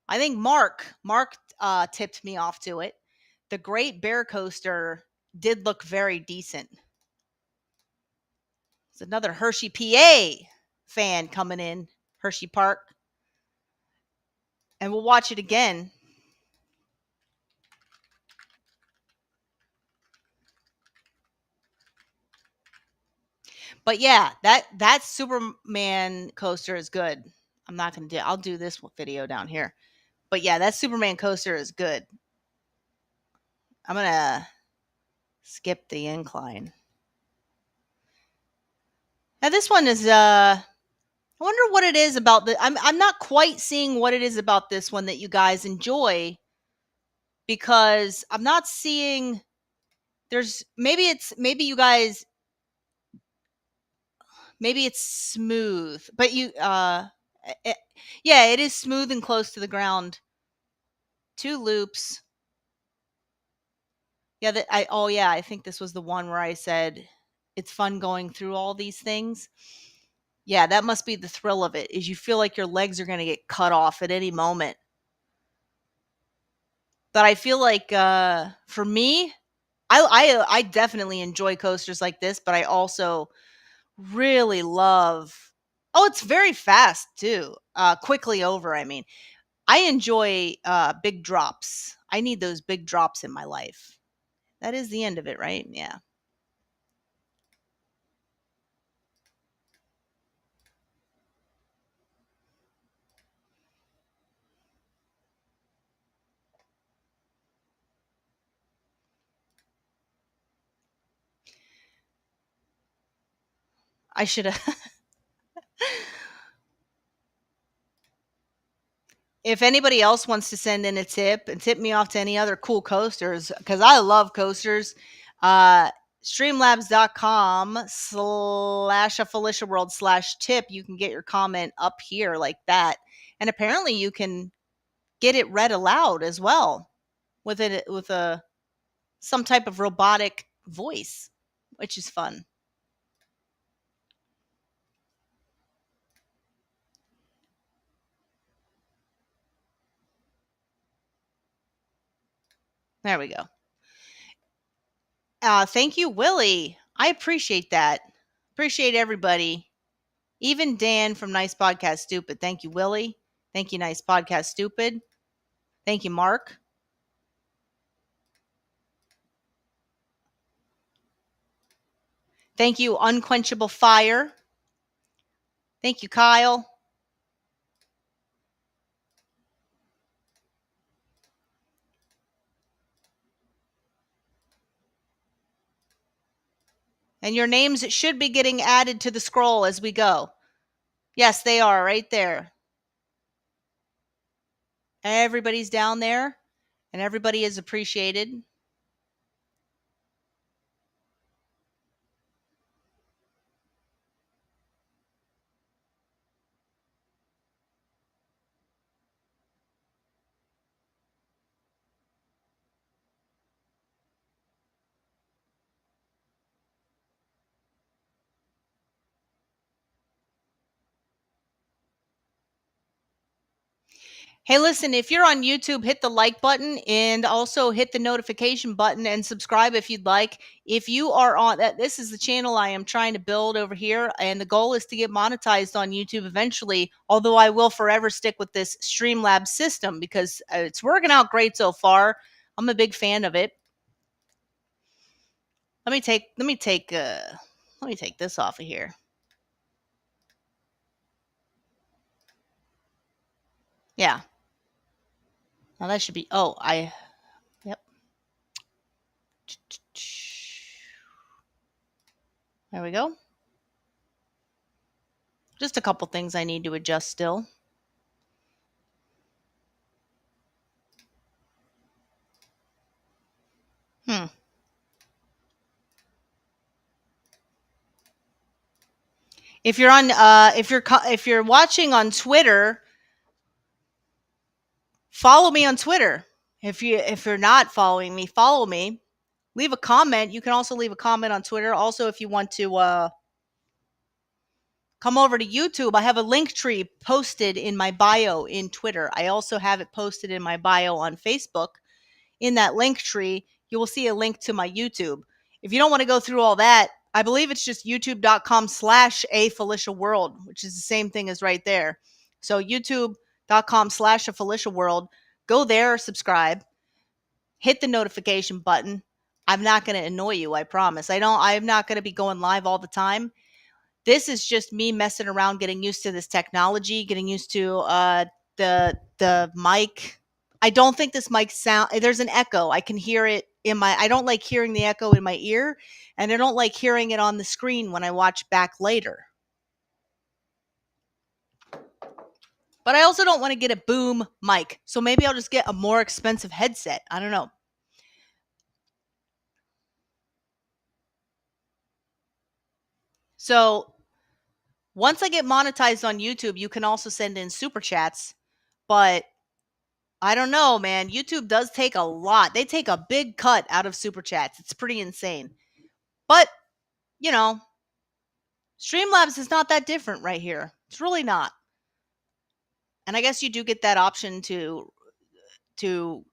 I think Mark tipped me off to it. The Great Bear Coaster did look very decent. It's another Hershey, PA fan coming in, Hershey Park. And we'll watch it again. But yeah, that Superman coaster is good. I'll do this video down here. But yeah, that Superman coaster is good. I'm going to skip the incline. Now this one is I wonder what it is about I'm not quite seeing what it is about this one that you guys enjoy, because I'm not seeing maybe it's smooth, but yeah, it is smooth and close to the ground. 2 loops. Yeah, I think this was the one where I said it's fun going through all these things. Yeah, that must be the thrill of it, is you feel like your legs are going to get cut off at any moment. But I feel like for me, I definitely enjoy coasters like this, but I also really love. Oh, it's very fast too. Quickly over, I mean. I enjoy big drops. I need those big drops in my life. That is the end of it, right? Yeah. I should have. If anybody else wants to send in a tip and tip me off to any other cool coasters, because I love coasters, streamlabs.com/a-Felicia-world/tip. You can get your comment up here like that. And apparently you can get it read aloud as well with some type of robotic voice, which is fun. There we go. Thank you, Willie. I appreciate that. Appreciate everybody. Even Dan from Nice Podcast Stupid. Thank you, Willie. Thank you, Nice Podcast Stupid. Thank you, Mark. Thank you, Unquenchable Fire. Thank you, Kyle. And your names should be getting added to the scroll as we go. Yes, they are right there. Everybody's down there, and everybody is appreciated. Hey, listen, if you're on YouTube, hit the like button and also hit the notification button and subscribe if you'd like. If you are on that, this is the channel I am trying to build over here, and the goal is to get monetized on YouTube eventually, although I will forever stick with this Streamlabs system because it's working out great so far. I'm a big fan of it. Let me take this off of here. Yeah. Now that should be, yep. There we go. Just a couple things I need to adjust still. Hmm. If you're on, if you're watching on Twitter, follow me on Twitter. If you're not following me, follow me. Leave a comment. You can also leave a comment on Twitter. Also, if you want to come over to YouTube, I have a link tree posted in my bio in Twitter. I also have it posted in my bio on Facebook. In that link tree, you will see a link to my YouTube. If you don't want to go through all that, I believe it's just youtube.com/aFeliciaWorld, which is the same thing as right there. So youtube.com/aFeliciaWorld. Go there, subscribe, hit the notification button. I'm not going to annoy you, I promise. I'm not going to be going live all the time. This is just me messing around, getting used to this technology, getting used to the mic. I don't think this mic there's an echo. I can hear it I don't like hearing the echo in my ear, and I don't like hearing it on the screen when I watch back later. But I also don't want to get a boom mic. So maybe I'll just get a more expensive headset. I don't know. So once I get monetized on YouTube, you can also send in super chats. But I don't know, man. YouTube does take a lot. They take a big cut out of super chats. It's pretty insane. But, you know, Streamlabs is not that different right here. It's really not. And I guess you do get that option to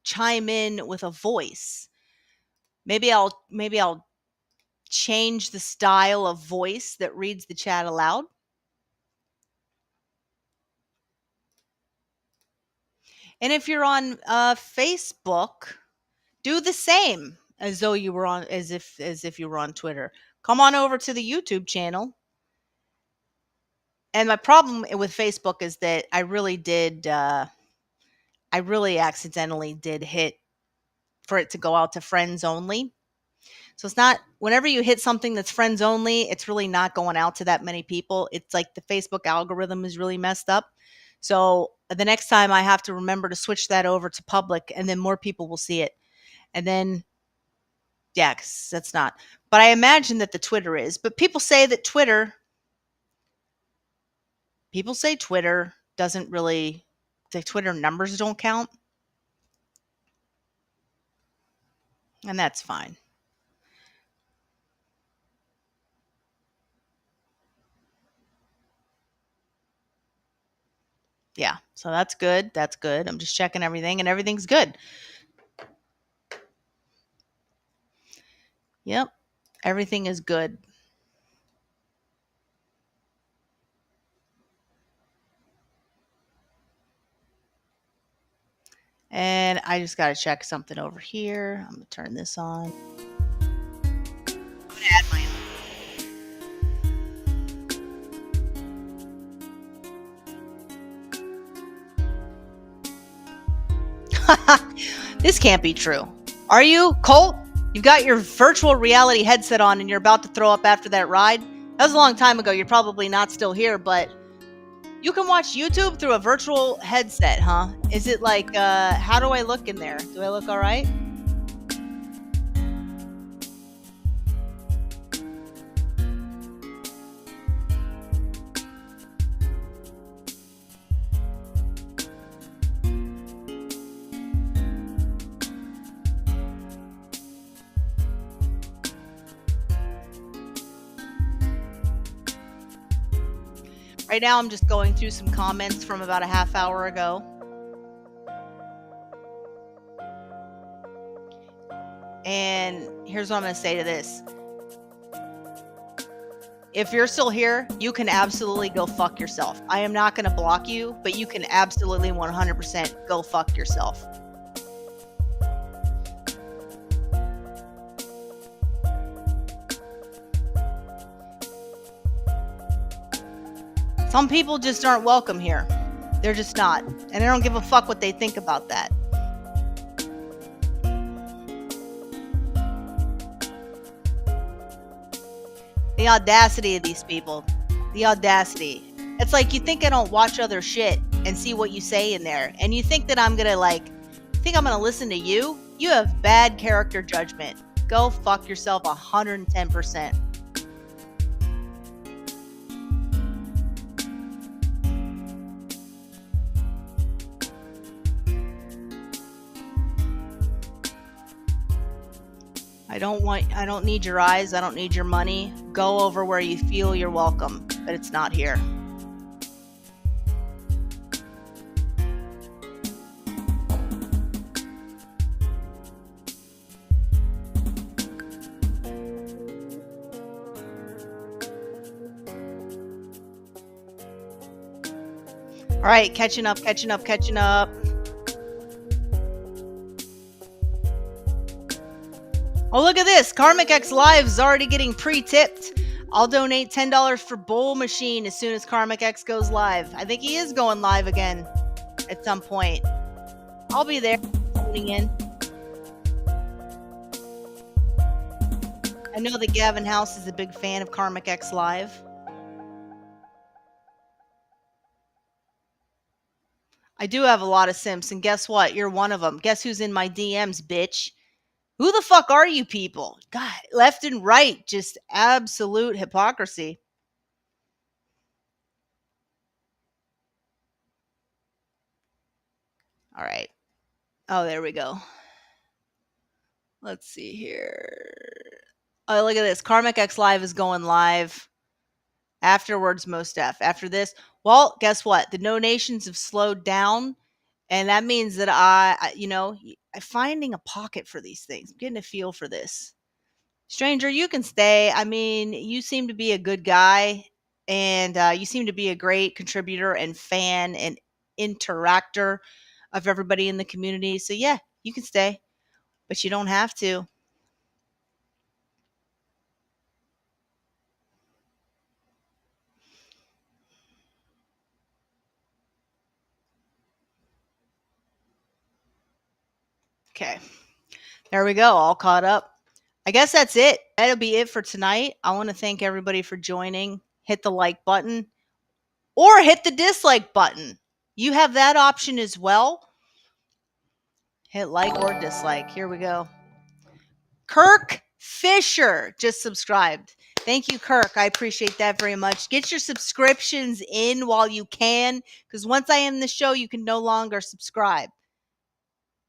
chime in with a voice. Maybe I'll change the style of voice that reads the chat aloud. And if you're on Facebook, do the same as though you were on as if you were on Twitter. Come on over to the YouTube channel. And my problem with Facebook is that I really accidentally did hit for it to go out to friends only. So it's not, whenever you hit something that's friends only, it's really not going out to that many people. It's like the Facebook algorithm is really messed up. So the next time I have to remember to switch that over to public, and then more people will see it. And then, yeah, 'cause that's not. But I imagine that the Twitter is. But people say Twitter doesn't really, the Twitter numbers don't count. And that's fine. Yeah, so that's good. That's good. I'm just checking everything, and everything's good. Yep, everything is good. And I just got to check something over here. I'm going to turn this on. I'm going to add my own. This can't be true. Are you, Colt? You've got your virtual reality headset on and you're about to throw up after that ride? That was a long time ago. You're probably not still here, but you can watch YouTube through a virtual headset, huh? Is it like, how do I look in there? Do I look all right? Right now, I'm just going through some comments from about a half hour ago. And here's what I'm going to say to this. If you're still here, you can absolutely go fuck yourself. I am not going to block you, but you can absolutely 100% go fuck yourself. Some people just aren't welcome here. They're just not. And I don't give a fuck what they think about that. The audacity of these people. The audacity. It's like you think I don't watch other shit and see what you say in there. And you think that I'm going to like Think I'm going to listen to you? You have bad character judgment. Go fuck yourself 110%. I don't need your eyes. I don't need your money. Go over where you feel you're welcome, but it's not here. All right, catching up. Oh, look at this. Karmic X Live is already getting pre-tipped. I'll donate $10 for Bowl Machine as soon as Karmic X goes live. I think he is going live again at some point. I'll be there tuning in. I know that Gavin House is a big fan of Karmic X Live. I do have a lot of simps, and guess what? You're one of them. Guess who's in my DMs, bitch? Who the fuck are you people? God, left and right, just absolute hypocrisy. All right. Oh, there we go. Let's see here. Oh, look at this. Karmic X Live is going live. Afterwards, Mos Def. After this, well, guess what? The donations have slowed down, and that means that I'm finding a pocket for these things. I'm getting a feel for this. Stranger, you can stay. I mean, you seem to be a good guy, and you seem to be a great contributor and fan and interactor of everybody in the community. So yeah, you can stay, but you don't have to. Okay. There we go. All caught up. I guess that's it. That'll be it for tonight. I want to thank everybody for joining. Hit the like button or hit the dislike button. You have that option as well. Hit like or dislike. Here we go. Kirk Fisher just subscribed. Thank you, Kirk. I appreciate that very much. Get your subscriptions in while you can, because once I end the show, you can no longer subscribe.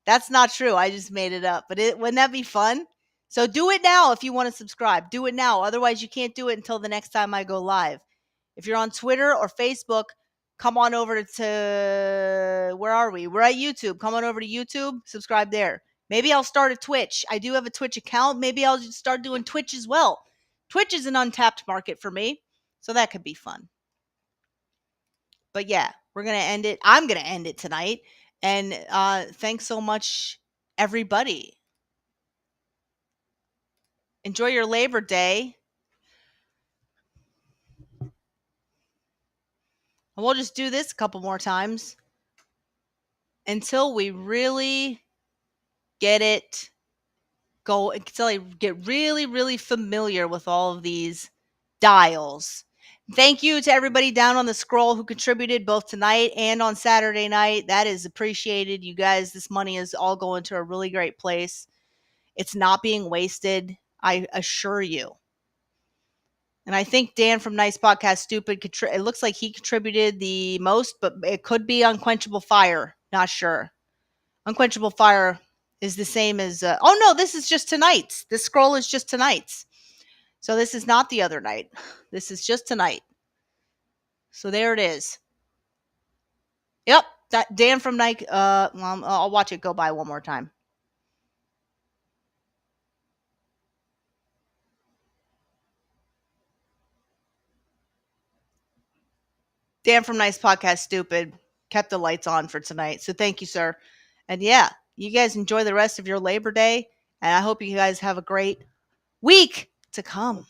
That's not true. I just made it up. But wouldn't that be fun? So do it now if you want to subscribe. Do it now. Otherwise, you can't do it until the next time I go live. If you're on Twitter or Facebook, come on over to, where are we? We're at YouTube. Come on over to YouTube. Subscribe there. Maybe I'll start a Twitch. I do have a Twitch account. Maybe I'll just start doing Twitch as well. Twitch is an untapped market for me. So that could be fun. But yeah, we're going to end it. I'm going to end it tonight. And thanks so much, everybody. Enjoy your Labor Day. And we'll just do this a couple more times until we really get it go, until I get really, really familiar with all of these dials. Thank you to everybody down on the scroll who contributed both tonight and on Saturday night. That is appreciated. You guys, this money is all going to a really great place. It's not being wasted, I assure you. And I think Dan from Nice Podcast Stupid, it looks like he contributed the most, but it could be Unquenchable Fire. Not sure. Unquenchable Fire is the same as, oh no, this is just tonight's. This scroll is just tonight's. So this is not the other night. This is just tonight. So there it is. Yep, that Dan from Nike. Well, I'll watch it go by one more time. Dan from Nice Podcast Stupid kept the lights on for tonight. So thank you, sir. And yeah, you guys enjoy the rest of your Labor Day. And I hope you guys have a great week to come.